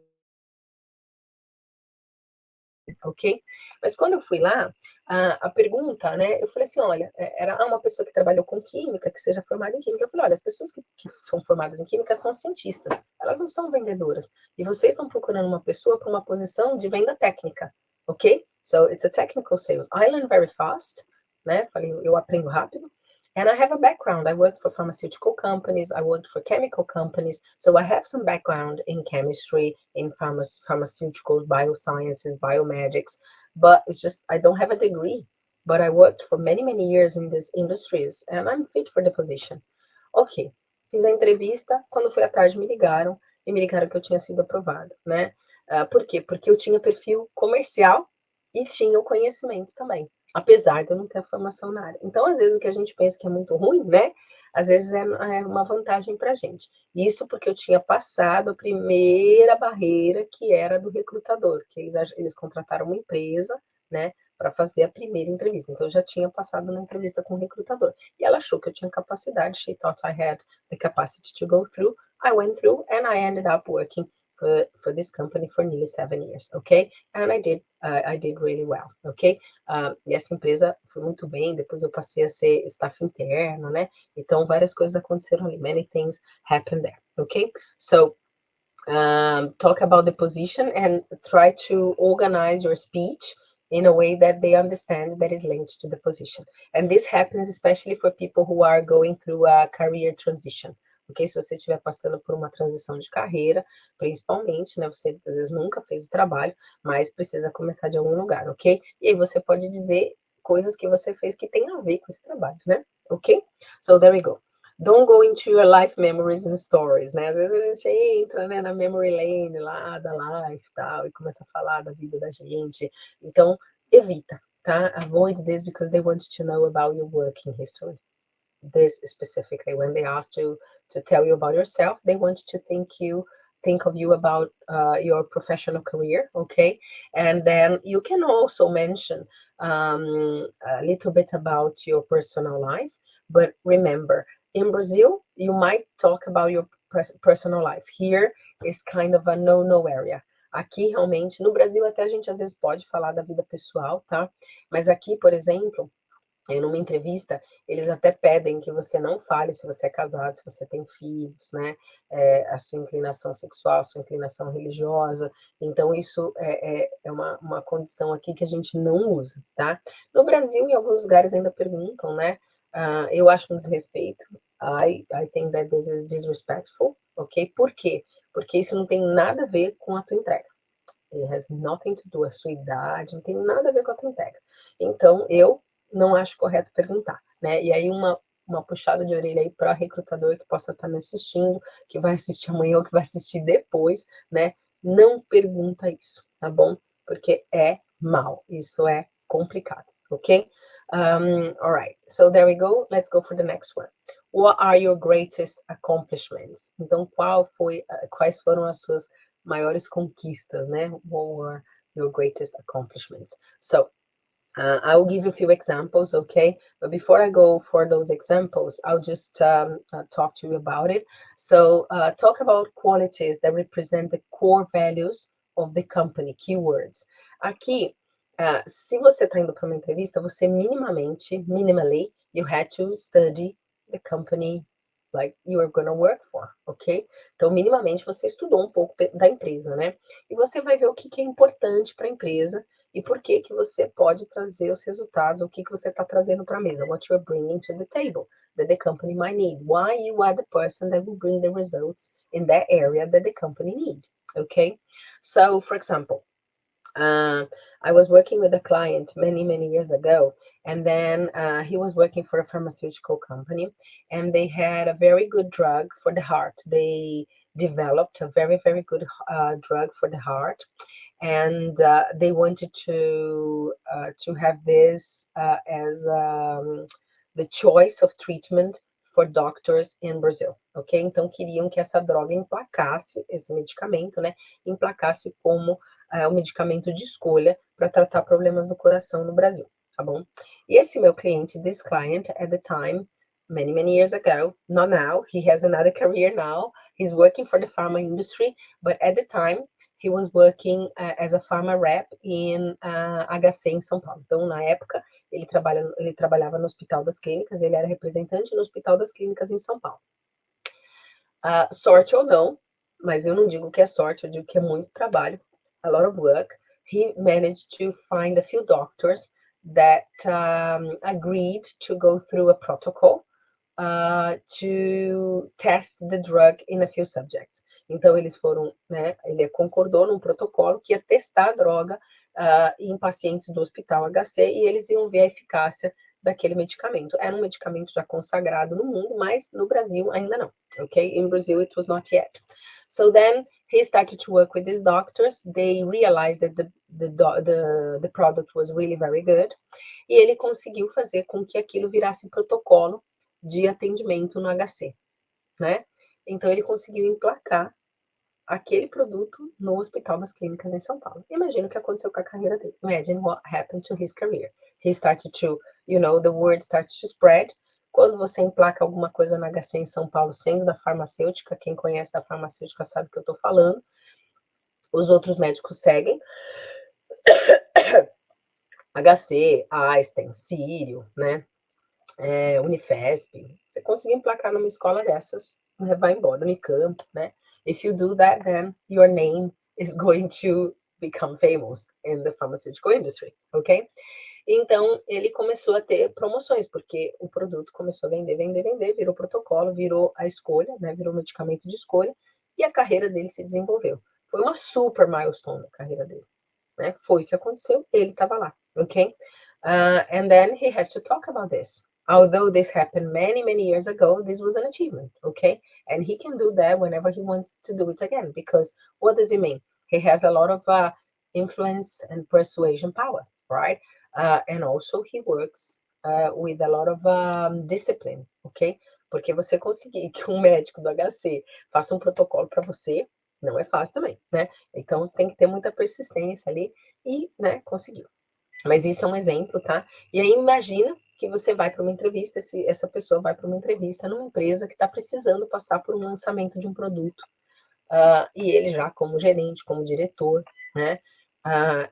ok? Mas quando eu fui lá, a pergunta, né, eu falei assim, olha, era uma pessoa que trabalhou com química, que seja formada em química. Eu falei, olha, as pessoas que são formadas em química são cientistas, elas não são vendedoras. E vocês estão procurando uma pessoa para uma posição de venda técnica, ok? So, it's a technical sales. I learn very fast, né? Falei, eu aprendo rápido. And I have a background. I worked for pharmaceutical companies. I worked for chemical companies. So I have some background in chemistry, in pharmaceuticals, biosciences, biomedics. But it's just, I don't have a degree. But I worked for many, many years in these industries. And I'm fit for the position. Ok. Fiz a entrevista. Quando foi à tarde, me ligaram. E me ligaram que eu tinha sido aprovada, né? Por quê? Porque eu tinha perfil comercial e tinha o conhecimento também, apesar de eu não ter a formação na área. Então, às vezes, o que a gente pensa que é muito ruim, né? Às vezes é uma vantagem para a gente. Isso porque eu tinha passado a primeira barreira, que era do recrutador, que eles contrataram uma empresa, né, para fazer a primeira entrevista. Então, eu já tinha passado na entrevista com o recrutador. E ela achou que eu tinha capacidade. She thought I had the capacity to go through. I went through and I ended up working for this company for nearly 7 years, okay? And I did really well, ok? E essa empresa foi muito bem, depois eu passei a ser staff interno, né? Então, várias coisas aconteceram ali, many things happened there, ok? So, talk about the position and try to organize your speech in a way that they understand that is linked to the position. And this happens especially for people who are going through a career transition. Ok? Se você estiver passando por uma transição de carreira, principalmente, né? Você às vezes nunca fez o trabalho, mas precisa começar de algum lugar, ok? E aí você pode dizer coisas que você fez que tem a ver com esse trabalho, né? Ok? So there we go. Don't go into your life memories and stories, né? Às vezes a gente entra, né, na memory lane lá da life e tal, e começa a falar da vida da gente. Então, evita, tá? Avoid this because they want to know about your working history. This specifically, when they ask you to tell you about yourself, they want to think of you about your professional career, okay? And then you can also mention a little bit about your personal life, but remember, in Brazil, you might talk about your personal life. Here is kind of a no-no area. Aqui, realmente, no Brasil até a gente às vezes pode falar da vida pessoal, tá? Mas aqui, por exemplo, numa entrevista, eles até pedem que você não fale se você é casado, se você tem filhos, né? A sua inclinação sexual, a sua inclinação religiosa. Então, isso é uma condição aqui que a gente não usa, tá? No Brasil, em alguns lugares ainda perguntam, né? Eu acho um desrespeito. I think that this is disrespectful, ok? Por quê? Porque isso não tem nada a ver com a tua entrega. It has nothing to do, a sua idade, não tem nada a ver com a tua entrega. Então, eu não acho correto perguntar, né? E aí uma puxada de orelha aí para recrutador que possa estar me assistindo, que vai assistir amanhã ou que vai assistir depois, né? Não pergunta isso, tá bom? Porque é mal, isso é complicado, ok? All right, so there we go. Let's go for the next one. What are your greatest accomplishments? Então, quais foram as suas maiores conquistas, né? What were your greatest accomplishments? So, I will give you a few examples, okay? But before I go for those examples, I'll just talk to you about it. So, talk about qualities that represent the core values of the company, keywords. Aqui, se você está indo para uma entrevista, você minimally, you had to study the company like you are going to work for, ok? Então, minimamente, você estudou um pouco da empresa, né? E você vai ver o que é importante para a empresa e por que você pode trazer os resultados, o que você está trazendo para a mesa, what you're bringing to the table, that the company might need, why you are the person that will bring the results in that area that the company need, okay? So, for example, I was working with a client many years ago, and then he was working for a pharmaceutical company, and they had a very good drug for the heart. They developed a very good drug for the heart, and they wanted to have this as the choice of treatment for doctors in Brazil, ok? Então queriam que essa droga emplacasse, esse medicamento, né, emplacasse como o medicamento de escolha para tratar problemas do coração no Brasil, tá bom? E esse meu cliente, this client at the time, many years ago, not now, he has another career now, he's working for the pharma industry, but at the time he was working as a pharma rep in HC em São Paulo. Então, na época, ele trabalhava no Hospital das Clínicas, ele era representante no Hospital das Clínicas em São Paulo. Sorte ou não, mas eu não digo que é sorte, eu digo que é muito trabalho, a lot of work. He managed to find a few doctors that agreed to go through a protocol to test the drug in a few subjects. Então, eles foram, né, ele concordou num protocolo que ia testar a droga em pacientes do Hospital HC e eles iam ver a eficácia daquele medicamento. Era um medicamento já consagrado no mundo, mas no Brasil ainda não, ok? In Brazil, it was not yet. So then, he started to work with these doctors. They realized that the product was really very good. E ele conseguiu fazer com que aquilo virasse protocolo de atendimento no HC, né? Então, ele conseguiu emplacar aquele produto no Hospital das Clínicas em São Paulo. Imagina o que aconteceu com a carreira dele. Imagine what happened to his career. He started to, the word starts to spread. Quando você emplaca alguma coisa na HC em São Paulo, sendo da farmacêutica, quem conhece da farmacêutica sabe o que eu estou falando, os outros médicos seguem. HC, Einstein, Sírio, né? Unifesp. Você conseguir emplacar numa escola dessas, vai embora, Unicamp, né? If you do that, then your name is going to become famous in the pharmaceutical industry, ok? Então, ele começou a ter promoções, porque o produto começou a vender, virou protocolo, virou a escolha, né? Virou medicamento de escolha, e a carreira dele se desenvolveu. Foi uma super milestone a carreira dele, né? Foi o que aconteceu, ele estava lá, ok? And then he has to talk about this. Although this happened many years ago, this was an achievement, okay? And he can do that whenever he wants to do it again, because what does it mean? He has a lot of influence and persuasion power, right? And also he works with a lot of discipline, ok? Porque você conseguir que um médico do HC faça um protocolo para você, não é fácil também, né? Então, você tem que ter muita persistência ali e, né, conseguiu. Mas isso é um exemplo, tá? E aí, imagina que você vai para uma entrevista, essa pessoa vai para uma entrevista numa empresa que está precisando passar por um lançamento de um produto, e ele já como gerente, como diretor, né,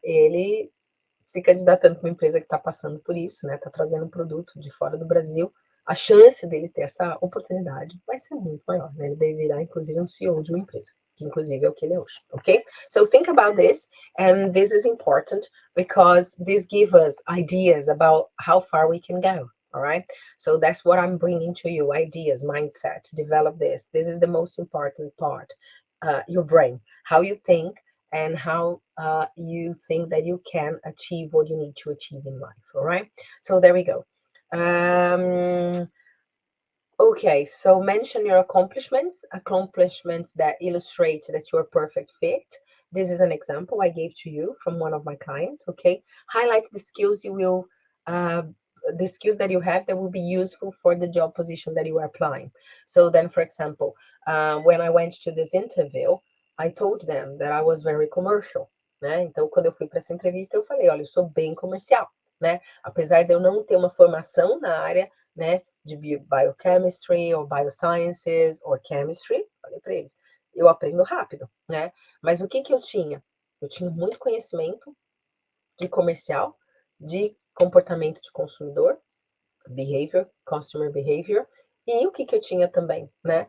ele se candidatando para uma empresa que está passando por isso, né, está trazendo um produto de fora do Brasil, a chance dele ter essa oportunidade vai ser muito maior, né? Ele deve virar, inclusive, um CEO de uma empresa, que inclusive é o que ele é hoje, ok? So think about this, and this is important because this gives us ideas about how far we can go, all right? So that's what I'm bringing to you, ideas, mindset, develop this. This is the most important part, your brain, how you think, and how you think that you can achieve what you need to achieve in life, all right? So there we go. Okay, so mention your accomplishments that illustrate that you're a perfect fit. This is an example I gave to you from one of my clients, okay? Highlight the skills you will the skills that you have that will be useful for the job position that you are applying. So then, for example, when I went to this interview, I told them that I was very commercial, né? Então, quando eu fui para essa entrevista, eu falei, olha, eu sou bem comercial, né? Apesar de eu não ter uma formação na área, né, de biochemistry ou biosciences ou chemistry, falei para eles, eu aprendo rápido, né? Mas o que que eu tinha? Eu tinha muito conhecimento de comercial, de comportamento de consumidor, behavior, customer behavior, e o que que eu tinha também, né?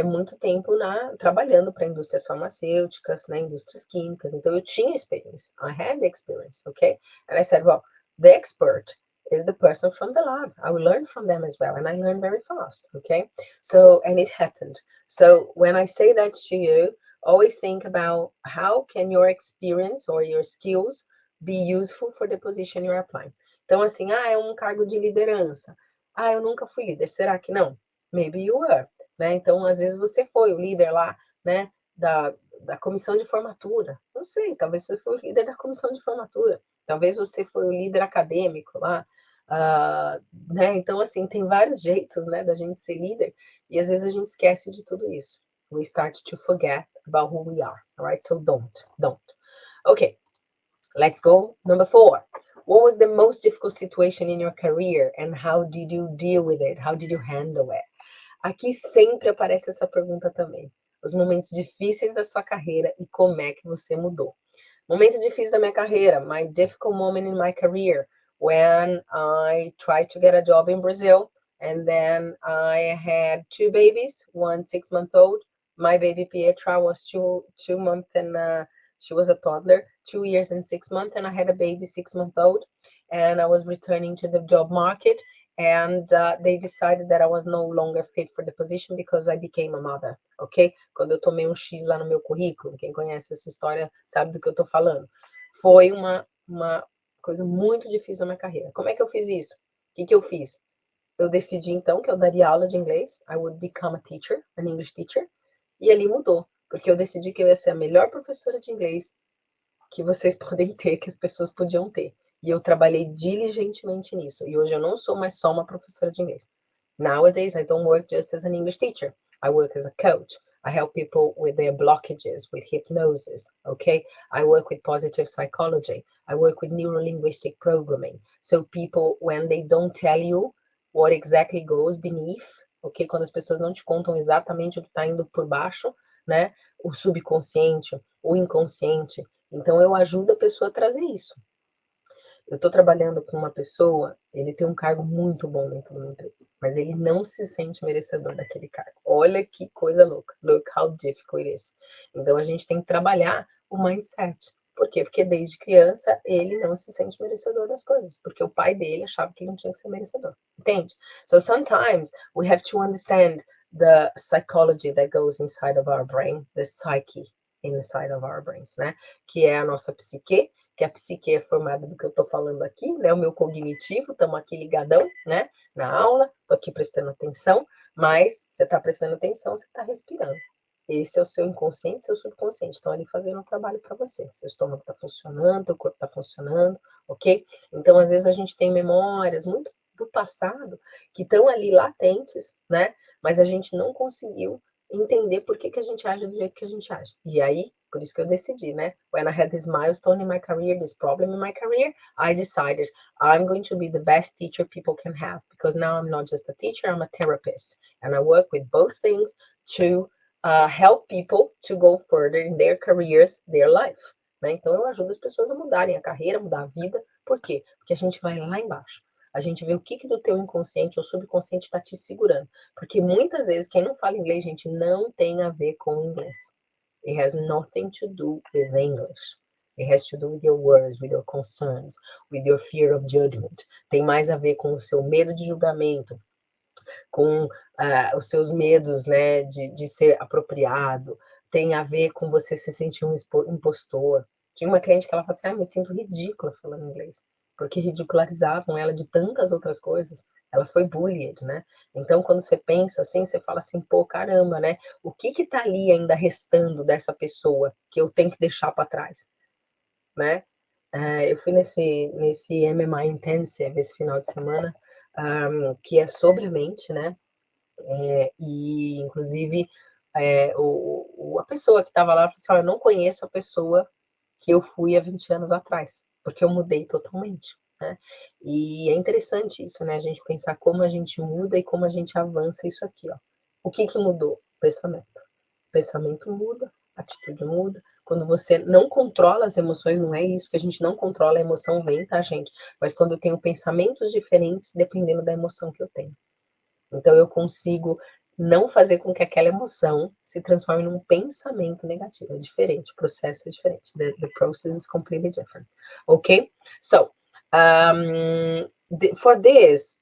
Muito tempo trabalhando para indústrias farmacêuticas, né, indústrias químicas, então eu tinha experience, I had the experience, okay? And I said, well, the expert is the person from the lab. I will learn from them as well, and I learn very fast, okay? So, and it happened. So when I say that to you, always think about how can your experience or your skills be useful for the position you're applying. Então, assim, é um cargo de liderança. Eu nunca fui líder. Será que não? Maybe you were, né? Então, às vezes você foi o líder lá, né, da comissão de formatura. Não sei, talvez você foi o líder da comissão de formatura. Talvez você foi o líder acadêmico lá. Né? Então, assim, tem vários jeitos, né, da gente ser líder, e às vezes a gente esquece de tudo isso. We start to forget about who we are, all right? So don't. Okay, let's go. Number 4. What was the most difficult situation in your career and how did you deal with it? How did you handle it? Aqui sempre aparece essa pergunta também. Os momentos difíceis da sua carreira e como é que você mudou. Momento difícil da minha carreira. My difficult moment in my career. When I tried to get a job in Brazil. And then I had 2 babies. One 6-month-old. My baby Pietra was 2 months and she was a toddler. 2 years and 6 months. And I had a baby 6-month-old. And I was returning to the job market. And they decided that I was no longer fit for the position because I became a mother, ok? Quando eu tomei X lá no meu currículo, quem conhece essa história sabe do que eu tô falando. Foi uma coisa muito difícil na minha carreira. Como é que eu fiz isso? O que eu fiz? Eu decidi, então, que eu daria aula de inglês. I would become a teacher, an English teacher. E ali mudou, porque eu decidi que eu ia ser a melhor professora de inglês que vocês podem ter, que as pessoas podiam ter. E eu trabalhei diligentemente nisso. E hoje eu não sou mais só uma professora de inglês. Nowadays, I don't work just as an English teacher. I work as a coach. I help people with their blockages, with hypnosis, okay? I work with positive psychology. I work with neuro-linguistic programming. So people, when they don't tell you what exactly goes beneath, ok? Quando as pessoas não te contam exatamente o que está indo por baixo, né? O subconsciente, o inconsciente. Então, eu ajudo a pessoa a trazer isso. Eu estou trabalhando com uma pessoa, ele tem um cargo muito bom dentro da empresa, mas ele não se sente merecedor daquele cargo. Olha que coisa louca. Look how difficult it is. Então, a gente tem que trabalhar o mindset. Por quê? Porque desde criança ele não se sente merecedor das coisas, porque o pai dele achava que ele não tinha que ser merecedor. Entende? So, sometimes we have to understand the psychology that goes inside of our brain, the psyche inside of our brains, né? Que é a nossa psique, que a psique é formada do que eu estou falando aqui, né? O meu cognitivo, estamos aqui ligadão, né? Na aula, estou aqui prestando atenção, mas você está prestando atenção, você está respirando. Esse é o seu inconsciente, seu subconsciente. Estão ali fazendo um trabalho para você. Seu estômago está funcionando, teu corpo está funcionando, ok? Então, às vezes, a gente tem memórias muito do passado que estão ali latentes, né? Mas a gente não conseguiu entender por que a gente age do jeito que a gente age. E aí, por isso que eu decidi, né? When I had this milestone in my career, this problem in my career, I decided I'm going to be the best teacher people can have, because now I'm not just a teacher, I'm a therapist. And I work with both things to help people to go further in their careers, their life. Né? Então, eu ajudo as pessoas a mudarem a carreira, mudar a vida. Por quê? Porque a gente vai lá embaixo. A gente vê o que do teu inconsciente ou subconsciente está te segurando. Porque muitas vezes, quem não fala inglês, gente, não tem a ver com inglês. It has nothing to do with English. It has to do with your worries, with your concerns, with your fear of judgment. Tem mais a ver com o seu medo de julgamento, com os seus medos, né, de ser apropriado. Tem a ver com você se sentir um impostor. Tinha uma cliente que ela falou assim, me sinto ridícula falando inglês, porque ridicularizavam ela de tantas outras coisas. Ela foi bullied, né? Então, quando você pensa assim, você fala assim, pô, caramba, né? O que tá ali ainda restando dessa pessoa que eu tenho que deixar para trás, né? Eu fui nesse MMI Intensive esse final de semana, que é sobre a mente, né? E, inclusive, a pessoa que estava lá falou assim: olha, eu não conheço a pessoa que eu fui há 20 anos atrás, porque eu mudei totalmente, né? E é interessante isso, né? A gente pensar como a gente muda e como a gente avança isso aqui, ó. O que mudou? Pensamento. Pensamento muda, atitude muda. Quando você não controla as emoções, não é isso, que a gente não controla a emoção, vem, tá, gente? Mas quando eu tenho pensamentos diferentes, dependendo da emoção que eu tenho. Então, eu consigo não fazer com que aquela emoção se transforme num pensamento negativo. É diferente, o processo é diferente. The process is completely different. Okay? So, for this,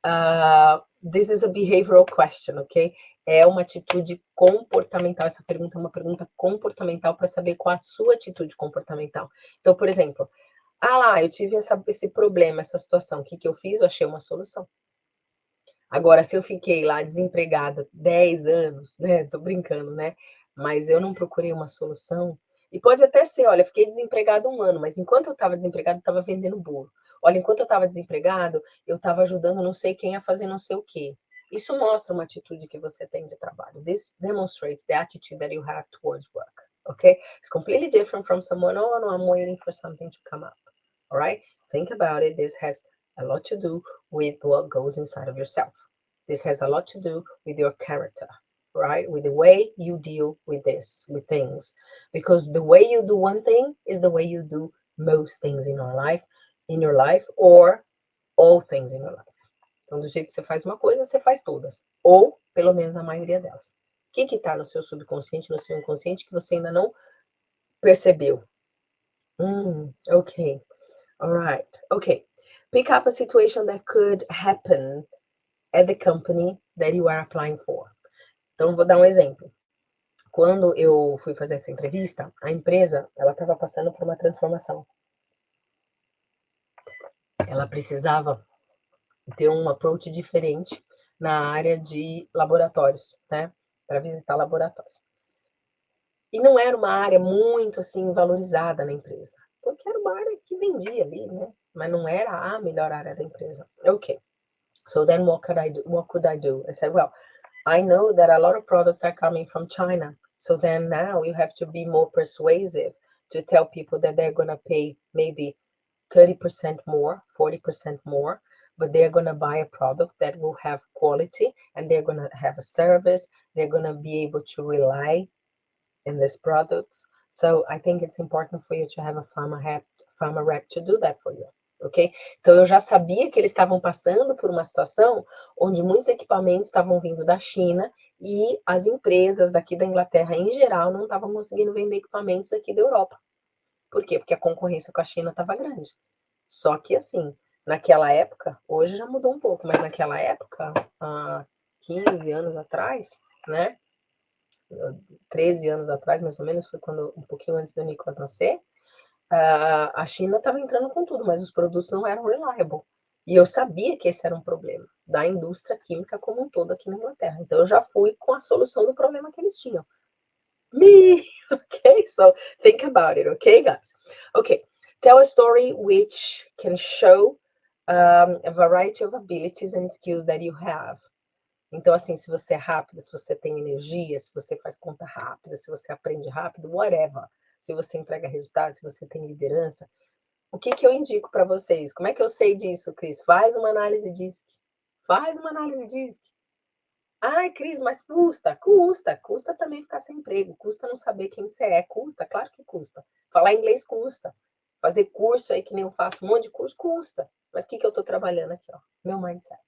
this is a behavioral question, okay? É uma atitude comportamental. Essa pergunta é uma pergunta comportamental para saber qual a sua atitude comportamental. Então, por exemplo, eu tive esse problema, essa situação. O que eu fiz? Eu achei uma solução. Agora, se eu fiquei lá desempregada 10 anos, né? Tô brincando, né? Mas eu não procurei uma solução. E pode até ser, olha, fiquei desempregado 1 ano, mas enquanto eu estava desempregado, eu estava vendendo bolo. Olha, enquanto eu estava desempregado, eu estava ajudando não sei quem a fazer não sei o quê. Isso mostra uma atitude que você tem de trabalho. This demonstrates the attitude that you have towards work. Okay? It's completely different from someone, oh, no, I'm waiting for something to come up. All right? Think about it. This has a lot to do with what goes inside of yourself. This has a lot to do with your character, right? With the way you deal with things. Because the way you do one thing is the way you do most things in your life, or all things in your life. Então, do jeito que você faz uma coisa, você faz todas. Ou, pelo menos, a maioria delas. O que está no seu subconsciente, no seu inconsciente, que você ainda não percebeu? Okay. All right. Okay. Pick up a situation that could happen at the company that you are applying for. Então, vou dar um exemplo. Quando eu fui fazer essa entrevista, a empresa, ela estava passando por uma transformação. Ela precisava ter um approach diferente na área de laboratórios, né? Para visitar laboratórios. E não era uma área muito, assim, valorizada na empresa. Porque era uma área que vendia ali, né? Mas não era a melhor área da empresa. Okay. So then what could I do? I said, well, I know that a lot of products are coming from China. So then now you have to be more persuasive to tell people that they're going to pay maybe 30% more, 40% more, but they're going to buy a product that will have quality, and they're going to have a service. They're going to be able to rely in these products. So I think it's important for you to have a pharma rep to do that for you. Ok? Então, eu já sabia que eles estavam passando por uma situação onde muitos equipamentos estavam vindo da China e as empresas daqui da Inglaterra, em geral, não estavam conseguindo vender equipamentos aqui da Europa. Por quê? Porque a concorrência com a China estava grande. Só que, assim, naquela época, hoje já mudou um pouco, mas naquela época, há 15 anos atrás, né? 13 anos atrás, mais ou menos, foi quando, um pouquinho antes do Nicolas nascer, a China estava entrando com tudo, mas os produtos não eram reliable. E eu sabia que esse era um problema da indústria química como um todo aqui na Inglaterra. Então, eu já fui com a solução do problema que eles tinham. Okay? So, think about it, okay, guys? Okay. Tell a story which can show a variety of abilities and skills that you have. Então, assim, se você é rápido, se você tem energia, se você faz conta rápida, se você aprende rápido, whatever. Se você entrega resultados, se você tem liderança, o que eu indico para vocês? Como é que eu sei disso, Cris? Faz uma análise DISC. Faz uma análise DISC. Ai, Cris, mas custa. Custa também ficar sem emprego. Custa não saber quem você é. Custa, claro que custa. Falar inglês custa. Fazer curso aí, que nem eu faço, um monte de curso, custa. Mas o que eu estou trabalhando aqui? Ó? Meu mindset.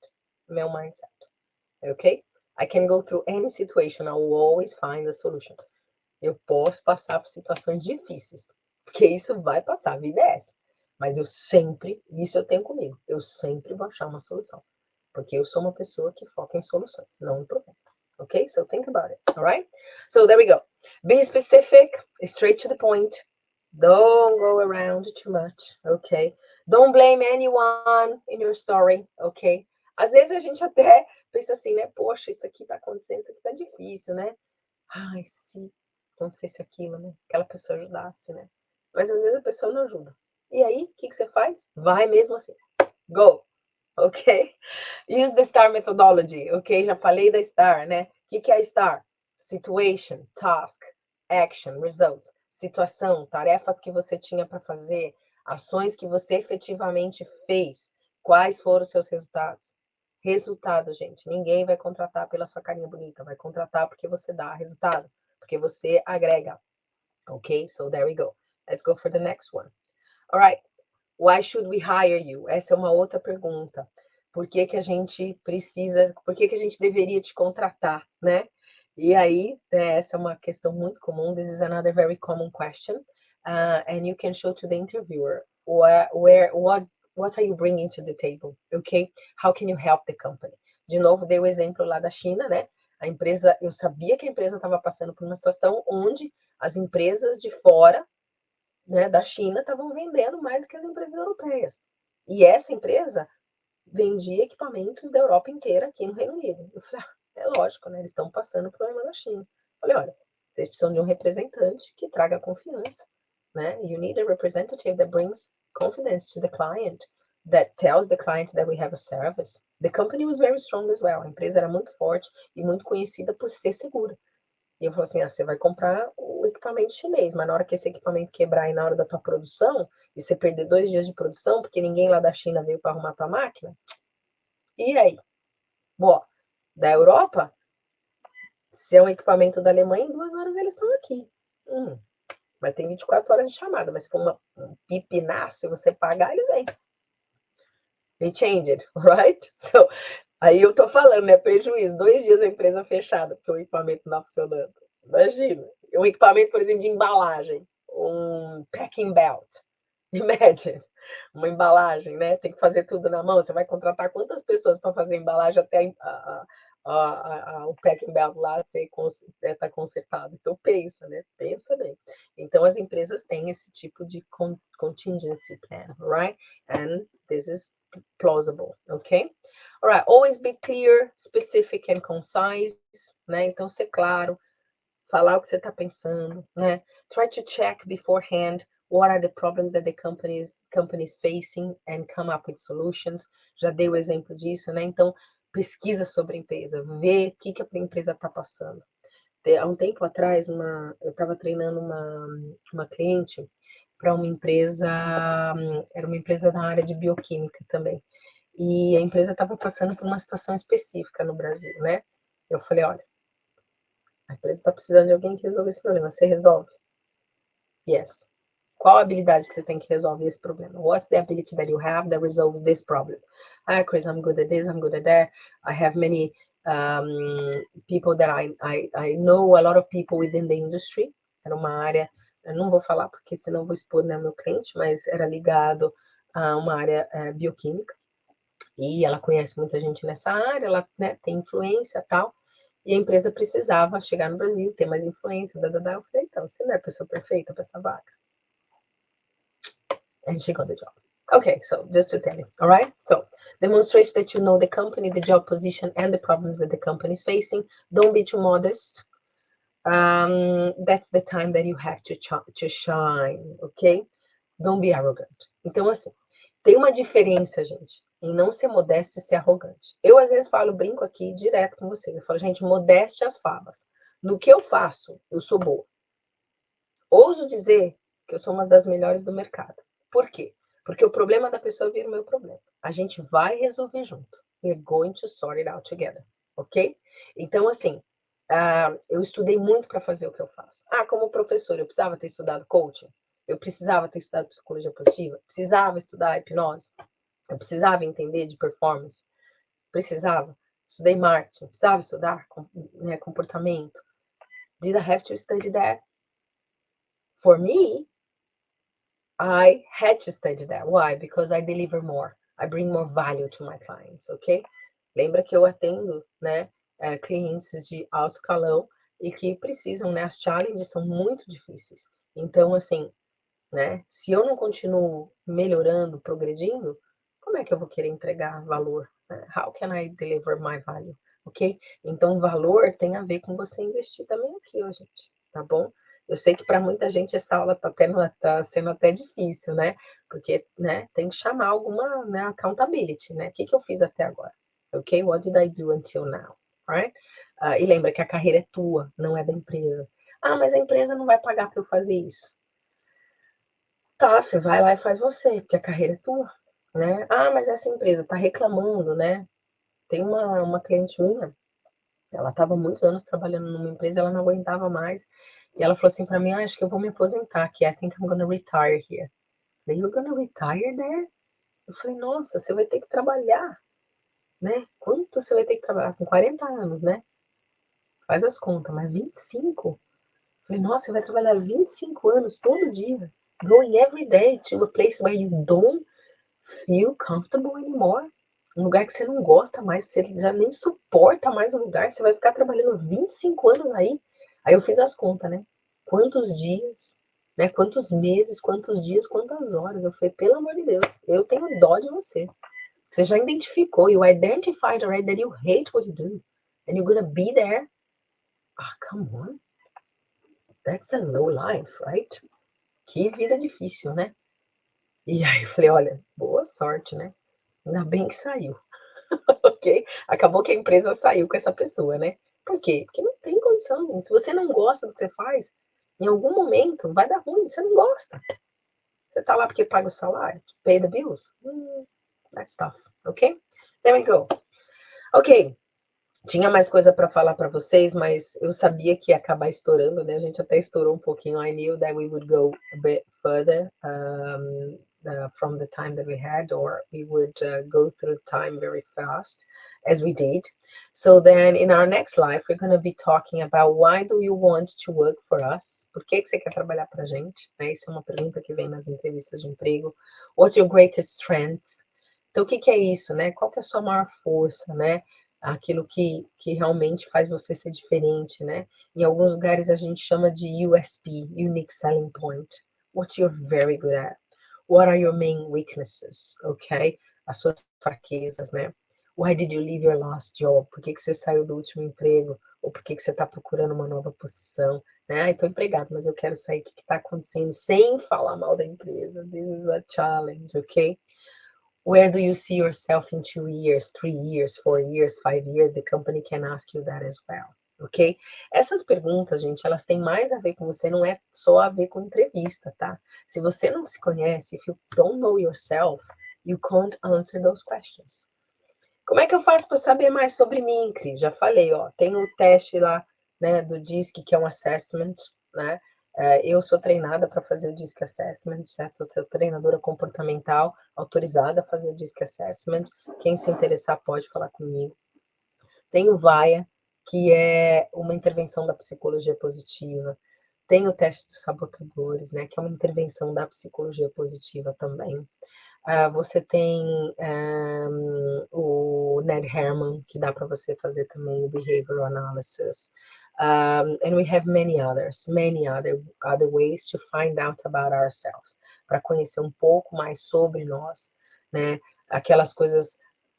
Okay? I can go through any situation. I will always find a solution. Eu posso passar por situações difíceis, porque isso vai passar, a vida é essa. Mas isso eu tenho comigo, eu sempre vou achar uma solução. Porque eu sou uma pessoa que foca em soluções, não em problema. Okay? So think about it, all right? So there we go. Be specific, straight to the point. Don't go around too much, okay? Don't blame anyone in your story, okay? Às vezes a gente até pensa assim, né? Poxa, isso aqui tá acontecendo, isso aqui tá difícil, né? Ai, se não sei se aquilo, né? Aquela pessoa ajudasse, né? Mas às vezes a pessoa não ajuda. E aí, o que você faz? Vai mesmo assim. Go! Ok? Use the STAR methodology, ok? Já falei da STAR, né? O que é a STAR? Situation, task, action, results. Situação, tarefas que você tinha para fazer, ações que você efetivamente fez. Quais foram os seus resultados? Resultado, gente. Ninguém vai contratar pela sua carinha bonita, vai contratar porque você dá resultado, porque você agrega. Ok? So there we go. Let's go for the next one. All right. Why should we hire you? Essa é uma outra pergunta. Por que que a gente precisa, por que que a gente deveria te contratar, né? E aí, essa é uma questão muito comum. This is another very common question. And you can show to the interviewer what are you bringing to the table, okay? How can you help the company? De novo, dei o exemplo lá da China, né? A empresa, eu sabia que a empresa estava passando por uma situação onde as empresas de fora, né, da China, estavam vendendo mais do que as empresas europeias. E essa empresa vendia equipamentos da Europa inteira aqui no Reino Unido. Eu falei, é lógico, né? Eles estão passando problema na China. Eu falei, olha, vocês precisam de um representante que traga confiança, né? You need a representative that brings confidence to the client, that tells the client that we have a service. The company was very strong as well. A empresa era muito forte e muito conhecida por ser segura. E eu falei assim, você vai comprar o equipamento chinês, mas na hora que esse equipamento quebrar e na hora da tua produção, e você perder 2 dias de produção, porque ninguém lá da China veio para arrumar tua máquina, e aí? Bom, da Europa, se é um equipamento da Alemanha, em 2 horas eles estão aqui. Mas tem 24 horas de chamada, mas se for um pipinaço e você pagar, ele vem. They change it, right? So, aí eu tô falando, né? Prejuízo. 2 dias a empresa fechada, porque o equipamento não tá funcionando. Imagina. Um equipamento, por exemplo, de embalagem. Um packing belt. Imagine. Uma embalagem, né? Tem que fazer tudo na mão. Você vai contratar quantas pessoas para fazer embalagem até o packing belt lá ser tá consertado? Então pensa, né? Pensa bem. Então as empresas têm esse tipo de contingency plan, right? And this is plausible, ok? All right, always be clear, specific and concise, né? Então ser claro, falar o que você está pensando, né? Try to check beforehand what are the problems that the companies facing and come up with solutions. Já dei o exemplo disso, né? Então, pesquisa sobre a empresa, vê o que a empresa está passando. Há um tempo atrás, eu estava treinando uma cliente para uma empresa, era uma empresa da área de bioquímica também. E a empresa estava passando por uma situação específica no Brasil, né? Eu falei, olha, a empresa está precisando de alguém que resolva esse problema. Você resolve? Yes. Qual a habilidade que você tem que resolver esse problema? What's the ability that you have that resolves this problem? Ah, Chris, I'm good at this, I'm good at that. I have many people that I know, a lot of people within the industry. Era uma área, eu não vou falar porque senão vou expor, né, meu cliente, mas era ligado a uma área bioquímica. E ela conhece muita gente nessa área, ela, né, tem influência e tal. E a empresa precisava chegar no Brasil, ter mais influência, Eu falei, então, você não é a pessoa perfeita para essa vaga. And she got the job. Okay, so just to tell you, all right? So demonstrate that you know the company, the job position, and the problems that the company is facing. Don't be too modest. That's the time that you have to shine, okay? Don't be arrogant. Então, assim, tem uma diferença, gente, em não ser modesto e ser arrogante. Eu, às vezes, brinco aqui direto com vocês. Eu falo, gente, modeste as favas. No que eu faço, eu sou boa. Ouso dizer que eu sou uma das melhores do mercado. Por quê? Porque o problema da pessoa vira o meu problema. A gente vai resolver junto. We're going to sort it out together, ok? Então, assim, eu estudei muito para fazer o que eu faço. Como professor, eu precisava ter estudado coaching? Eu precisava ter estudado psicologia positiva? Precisava estudar hipnose? Eu precisava entender de performance? Precisava. Estudei marketing, precisava estudar comportamento. Did I have to study that? For me, I had to study that. Why? Because I deliver more. I bring more value to my clients, ok? Lembra que eu atendo, né, clientes de alto escalão e que precisam, né, as challenges são muito difíceis. Então, assim, né, se eu não continuo melhorando, progredindo, como é que eu vou querer entregar valor? How can I deliver my value? Ok? Então, valor tem a ver com você investir também aqui, ó, gente, tá bom? Eu sei que para muita gente essa aula tá sendo até difícil, né? Porque, né, tem que chamar alguma, né, accountability, né? O que eu fiz até agora? Ok? What did I do until now? Right? E lembra que a carreira é tua, não é da empresa. Ah, mas a empresa não vai pagar para eu fazer isso. Tá, você vai lá e faz você, porque a carreira é tua, né? Ah, mas essa empresa tá reclamando, né? Tem uma cliente minha, ela estava muitos anos trabalhando numa empresa, ela não aguentava mais. E ela falou assim para mim, acho que eu vou me aposentar aqui. I think I'm gonna retire here. Falei, you're gonna retire there? Eu falei, nossa, você vai ter que trabalhar, né? Quanto você vai ter que trabalhar? Com 40 anos, né? Faz as contas, mas 25? Eu falei, nossa, você vai trabalhar 25 anos todo dia. Going every day to a place where you don't feel comfortable anymore. Um lugar que você não gosta mais, você já nem suporta mais o lugar, você vai ficar trabalhando 25 anos aí. Aí eu fiz as contas, né? Quantos dias, né? Quantos meses, quantos dias, quantas horas. Eu falei, pelo amor de Deus, eu tenho dó de você. Você já identificou, you identified already that you hate what you do. And you're gonna be there. Ah, come on. That's a low life, right? Que vida difícil, né? E aí eu falei, olha, boa sorte, né? Ainda bem que saiu. Ok? Acabou que a empresa saiu com essa pessoa, né? Por quê? Porque não tem condição, gente. Se você não gosta do que você faz, em algum momento vai dar ruim. Você não gosta. Você tá lá porque paga o salário, pay the bills. That's tough, ok? There we go. Ok. Tinha mais coisa para falar para vocês, mas eu sabia que ia acabar estourando, né? A gente até estourou um pouquinho. I knew that we would go a bit further from the time that we had, or we would go through time very fast, as we did. So then, in our next life, we're going to be talking about why do you want to work for us? Por que você quer trabalhar para a gente? Né? Isso é uma pergunta que vem nas entrevistas de emprego. What's your greatest strength? Então, o que é isso, né? Qual que é a sua maior força, né? Aquilo que realmente faz você ser diferente, né? Em alguns lugares a gente chama de USP, Unique Selling Point. What you're very good at. What are your main weaknesses, ok? As suas fraquezas, né? Why did you leave your last job? Por que você saiu do último emprego? Ou por que você está procurando uma nova posição? Né? Ah, estou empregado, mas eu quero sair. O que está acontecendo? Sem falar mal da empresa. This is a challenge, ok? Where do you see yourself in 2 years, 3 years, 4 years, 5 years? The company can ask you that as well, ok? Essas perguntas, gente, elas têm mais a ver com você, não é só a ver com entrevista, tá? Se você não se conhece, if you don't know yourself, you can't answer those questions. Como é que eu faço para saber mais sobre mim, Cris? Já falei, ó, tem o teste lá, né, do DISC, que é um assessment, né? Eu sou treinada para fazer o DISC Assessment, certo? Eu sou treinadora comportamental, autorizada a fazer o DISC Assessment. Quem se interessar pode falar comigo. Tem o VAIA, que é uma intervenção da psicologia positiva. Tem o teste dos sabotadores, né, que é uma intervenção da psicologia positiva também. Você tem o Ned Herman, que dá para você fazer também o Behavioral Analysis. And we have many other ways to find out about ourselves, para conhecer um pouco mais sobre nós, né? Aquelas coisas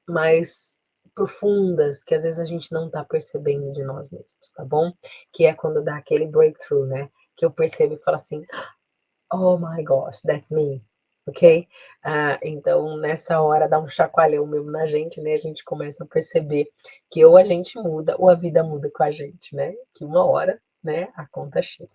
mais profundas que às vezes a gente não está percebendo de nós mesmos, tá bom? Que é quando dá aquele breakthrough, né? Que eu percebo e falo assim, oh my gosh, that's me, ok? Então, nessa hora, dá um chacoalhão mesmo na gente, né? A gente começa a perceber que ou a gente muda, ou a vida muda com a gente, né? Que uma hora, né, a conta chega.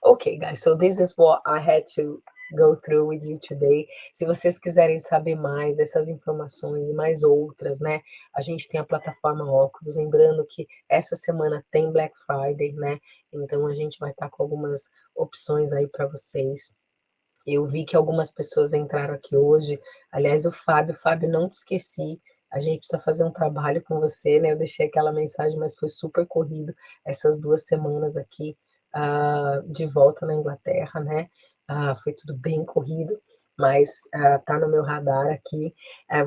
Ok, guys, so this is what I had to go through with you today. Se vocês quiserem saber mais dessas informações e mais outras, né? A gente tem a plataforma Óculos, lembrando que essa semana tem Black Friday, né? Então a gente vai estar com algumas opções aí para vocês. Eu vi que algumas pessoas entraram aqui hoje. Aliás, o Fábio, não te esqueci. A gente precisa fazer um trabalho com você, né? Eu deixei aquela mensagem, mas foi super corrido essas 2 semanas aqui de volta na Inglaterra, né? Foi tudo bem corrido, mas tá no meu radar aqui.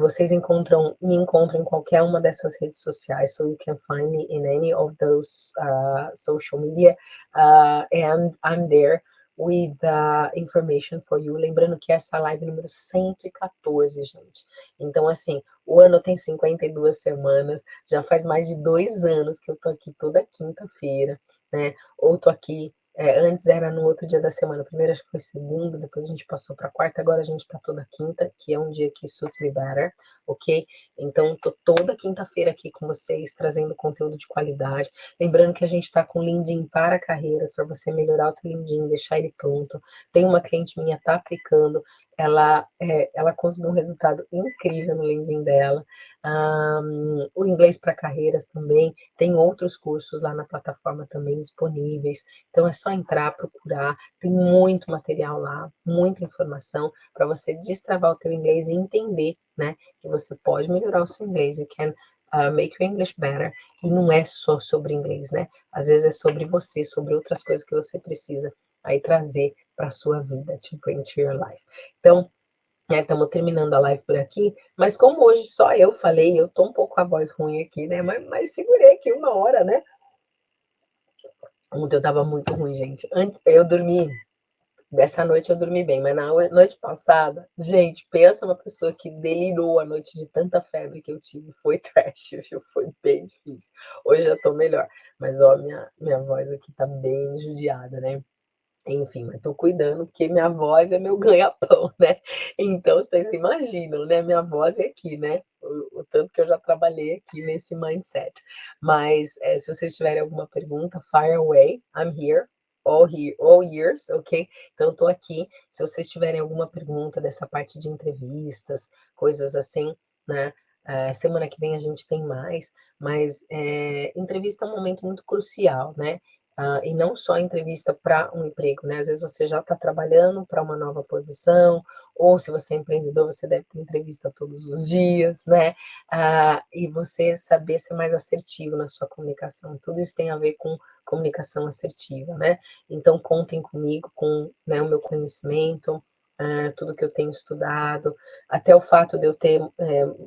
Vocês me encontram em qualquer uma dessas redes sociais, so you can find me in any of those social media, and I'm there with information for you. Lembrando que essa live número 114, gente. Então, assim, o ano tem 52 semanas, já faz mais de 2 anos que eu tô aqui toda quinta-feira, né? Ou tô aqui Antes era no outro dia da semana. Primeiro acho que foi segunda, depois a gente passou para quarta, agora a gente está toda quinta, que é um dia que suits me better, ok? Então, tô toda quinta-feira aqui com vocês, trazendo conteúdo de qualidade. Lembrando que a gente está com LinkedIn para carreiras, para você melhorar o seu LinkedIn, deixar ele pronto. Tem uma cliente minha, tá aplicando, ela conseguiu um resultado incrível no LinkedIn dela. O inglês para carreiras também, tem outros cursos lá na plataforma também disponíveis. Então é só entrar, procurar, tem muito material lá, muita informação para você destravar o teu inglês e entender, né, que você pode melhorar o seu inglês. You can make your English better. E não é só sobre inglês, né? Às vezes é sobre você, sobre outras coisas que você precisa aí trazer para a sua vida, to bring to your life. Então, estamos terminando a live por aqui, mas como hoje só eu falei, eu tô um pouco com a voz ruim aqui, né? Mas segurei aqui 1 hora, né? Ontem eu tava muito ruim, gente. Antes eu dormi, dessa noite eu dormi bem, mas na noite passada, gente, pensa uma pessoa que delirou a noite de tanta febre que eu tive. Foi trash, viu? Foi bem difícil. Hoje já tô melhor, mas ó, minha voz aqui tá bem judiada, né? Enfim, mas tô cuidando porque minha voz é meu ganha-pão, né? Então vocês imaginam, né? Minha voz é aqui, né? O tanto que eu já trabalhei aqui nesse mindset. Mas se vocês tiverem alguma pergunta, fire away. I'm here, all years, ok? Então tô aqui. Se vocês tiverem alguma pergunta dessa parte de entrevistas, coisas assim, né? Semana que vem a gente tem mais, mas entrevista é um momento muito crucial, né? E não só entrevista para um emprego, né? Às vezes você já está trabalhando para uma nova posição, ou se você é empreendedor, você deve ter entrevista todos os dias, né? E você saber ser mais assertivo na sua comunicação. Tudo isso tem a ver com comunicação assertiva, né? Então, contem comigo, com, né, o meu conhecimento, tudo que eu tenho estudado, até o fato de eu ter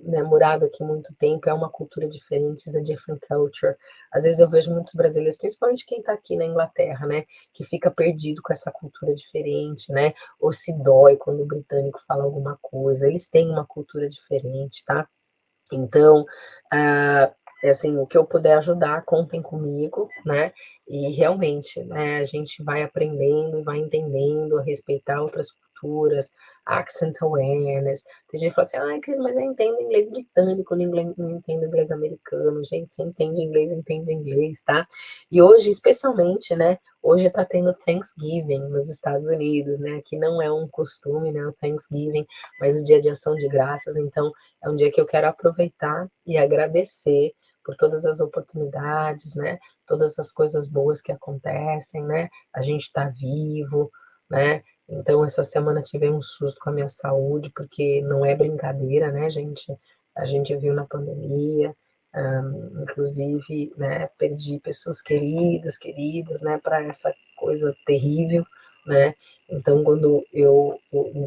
né, morado aqui muito tempo, é uma cultura diferente, is a different culture. Às vezes eu vejo muitos brasileiros, principalmente quem está aqui na Inglaterra, né, que fica perdido com essa cultura diferente, né, ou se dói quando o britânico fala alguma coisa. Eles têm uma cultura diferente, tá? Então, assim, o que eu puder ajudar, contem comigo, né? E realmente, né, a gente vai aprendendo e vai entendendo a respeitar outras culturas, accent awareness. Tem gente que fala assim, ai, Cris, mas eu entendo inglês britânico, não entendo inglês americano. Gente, você entende inglês, tá? E hoje, especialmente, né, hoje tá tendo Thanksgiving nos Estados Unidos, né? Que não é um costume, né, o Thanksgiving, mas o Dia de Ação de Graças. Então, é um dia que eu quero aproveitar e agradecer por todas as oportunidades, né? Todas as coisas boas que acontecem, né? A gente está vivo, né? Então, essa semana tive um susto com a minha saúde, porque não é brincadeira, né, gente? A gente viu na pandemia, inclusive, né, perdi pessoas queridas, né, para essa coisa terrível, né? Então, quando o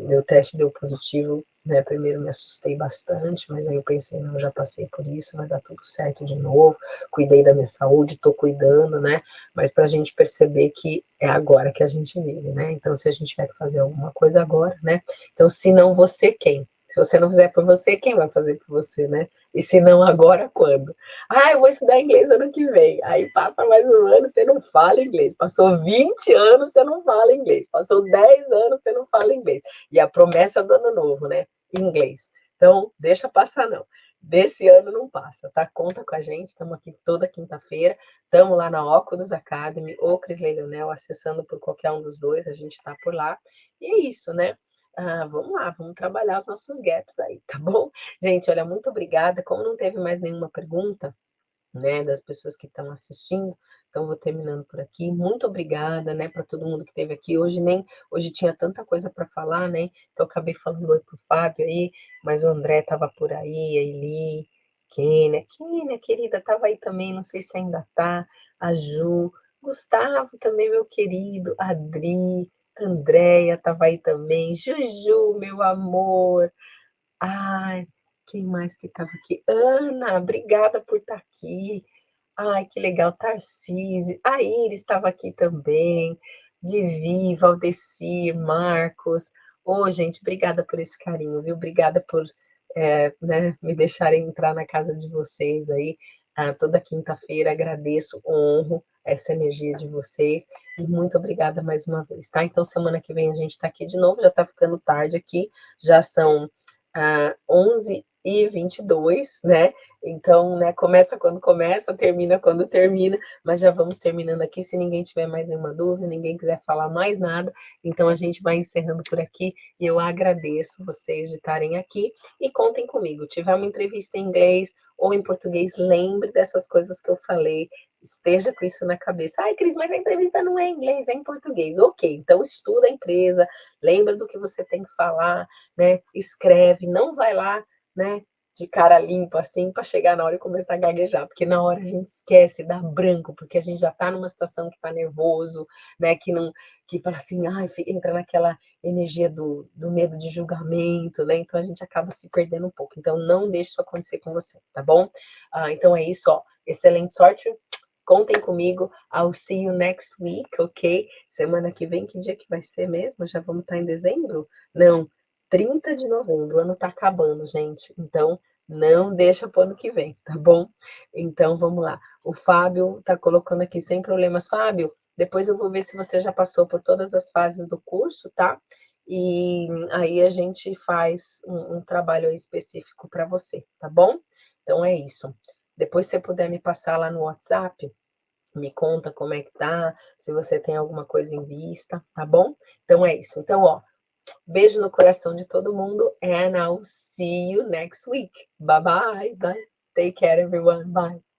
meu teste deu positivo, né, primeiro me assustei bastante, mas aí eu pensei, não, eu já passei por isso, vai dar tudo certo de novo, cuidei da minha saúde, estou cuidando, né, mas para a gente perceber que é agora que a gente vive, né, então se a gente tiver que fazer alguma coisa agora, né, então se não você, quem? Se você não fizer por você, quem vai fazer por você, né? E se não agora, quando? Ah, eu vou estudar inglês ano que vem. Aí passa mais um ano, você não fala inglês. Passou 20 anos, você não fala inglês. Passou 10 anos, você não fala inglês. E a promessa do ano novo, né? Inglês. Então, deixa passar não. Desse ano não passa, tá? Conta com a gente, estamos aqui toda quinta-feira, estamos lá na Oculus Academy ou Crisley Leonel, acessando por qualquer um dos dois, a gente está por lá. E é isso, né? Vamos lá, vamos trabalhar os nossos gaps aí, tá bom? Gente, olha, muito obrigada. Como não teve mais nenhuma pergunta, né, das pessoas que estão assistindo. Então, vou terminando por aqui. Muito obrigada, né, para todo mundo que esteve aqui. Hoje tinha tanta coisa para falar, né? Então, acabei falando oi pro Fábio aí, mas o André estava por aí, a Eli, Kênia, querida, estava aí também, não sei se ainda tá, a Ju, Gustavo também, meu querido, Adri, Andréia estava aí também, Juju, meu amor. Ai, quem mais que estava aqui? Ana, obrigada por estar aqui. Ai, que legal, Tarcísio. A Iris estava aqui também. Vivi, Valdeci, Marcos. Ô, gente, obrigada por esse carinho, viu? Obrigada por né, me deixarem entrar na casa de vocês aí. toda quinta-feira. Agradeço, honro essa energia de vocês e muito obrigada mais uma vez, tá? Então, semana que vem a gente está aqui de novo, já está ficando tarde aqui, já são 11h22, né? Então, né, começa quando começa, termina quando termina, mas já vamos terminando aqui. Se ninguém tiver mais nenhuma dúvida, ninguém quiser falar mais nada, então a gente vai encerrando por aqui e eu agradeço vocês de estarem aqui e contem comigo. Tiver uma entrevista em inglês ou em português, lembre dessas coisas que eu falei, esteja com isso na cabeça. Ai, Cris, mas a entrevista não é em inglês, é em português. Ok, então estuda a empresa, lembra do que você tem que falar, né? Escreve, não vai lá, né? De cara limpa, assim, para chegar na hora e começar a gaguejar, porque na hora a gente esquece, dá branco, porque a gente já está numa situação que está nervoso, né? Que não, que fala assim, ai, entra naquela energia do medo de julgamento, né? Então a gente acaba se perdendo um pouco. Então não deixe isso acontecer com você, tá bom? Então é isso, ó. Excelente sorte. Contem comigo. I'll see you next week, ok? Semana que vem, que dia que vai ser mesmo? Já vamos estar em dezembro? Não, 30 de novembro. O ano tá acabando, gente. Então não deixa para o ano que vem, tá bom? Então vamos lá. O Fábio tá colocando aqui sem problemas. Fábio, depois eu vou ver se você já passou por todas as fases do curso, tá? E aí a gente faz um trabalho específico para você, tá bom? Então é isso. Depois, se você puder me passar lá no WhatsApp, me conta como é que tá, se você tem alguma coisa em vista, tá bom? Então é isso. Então, ó, beijo no coração de todo mundo, and I'll see you next week. Bye bye. Bye. Take care, everyone. Bye.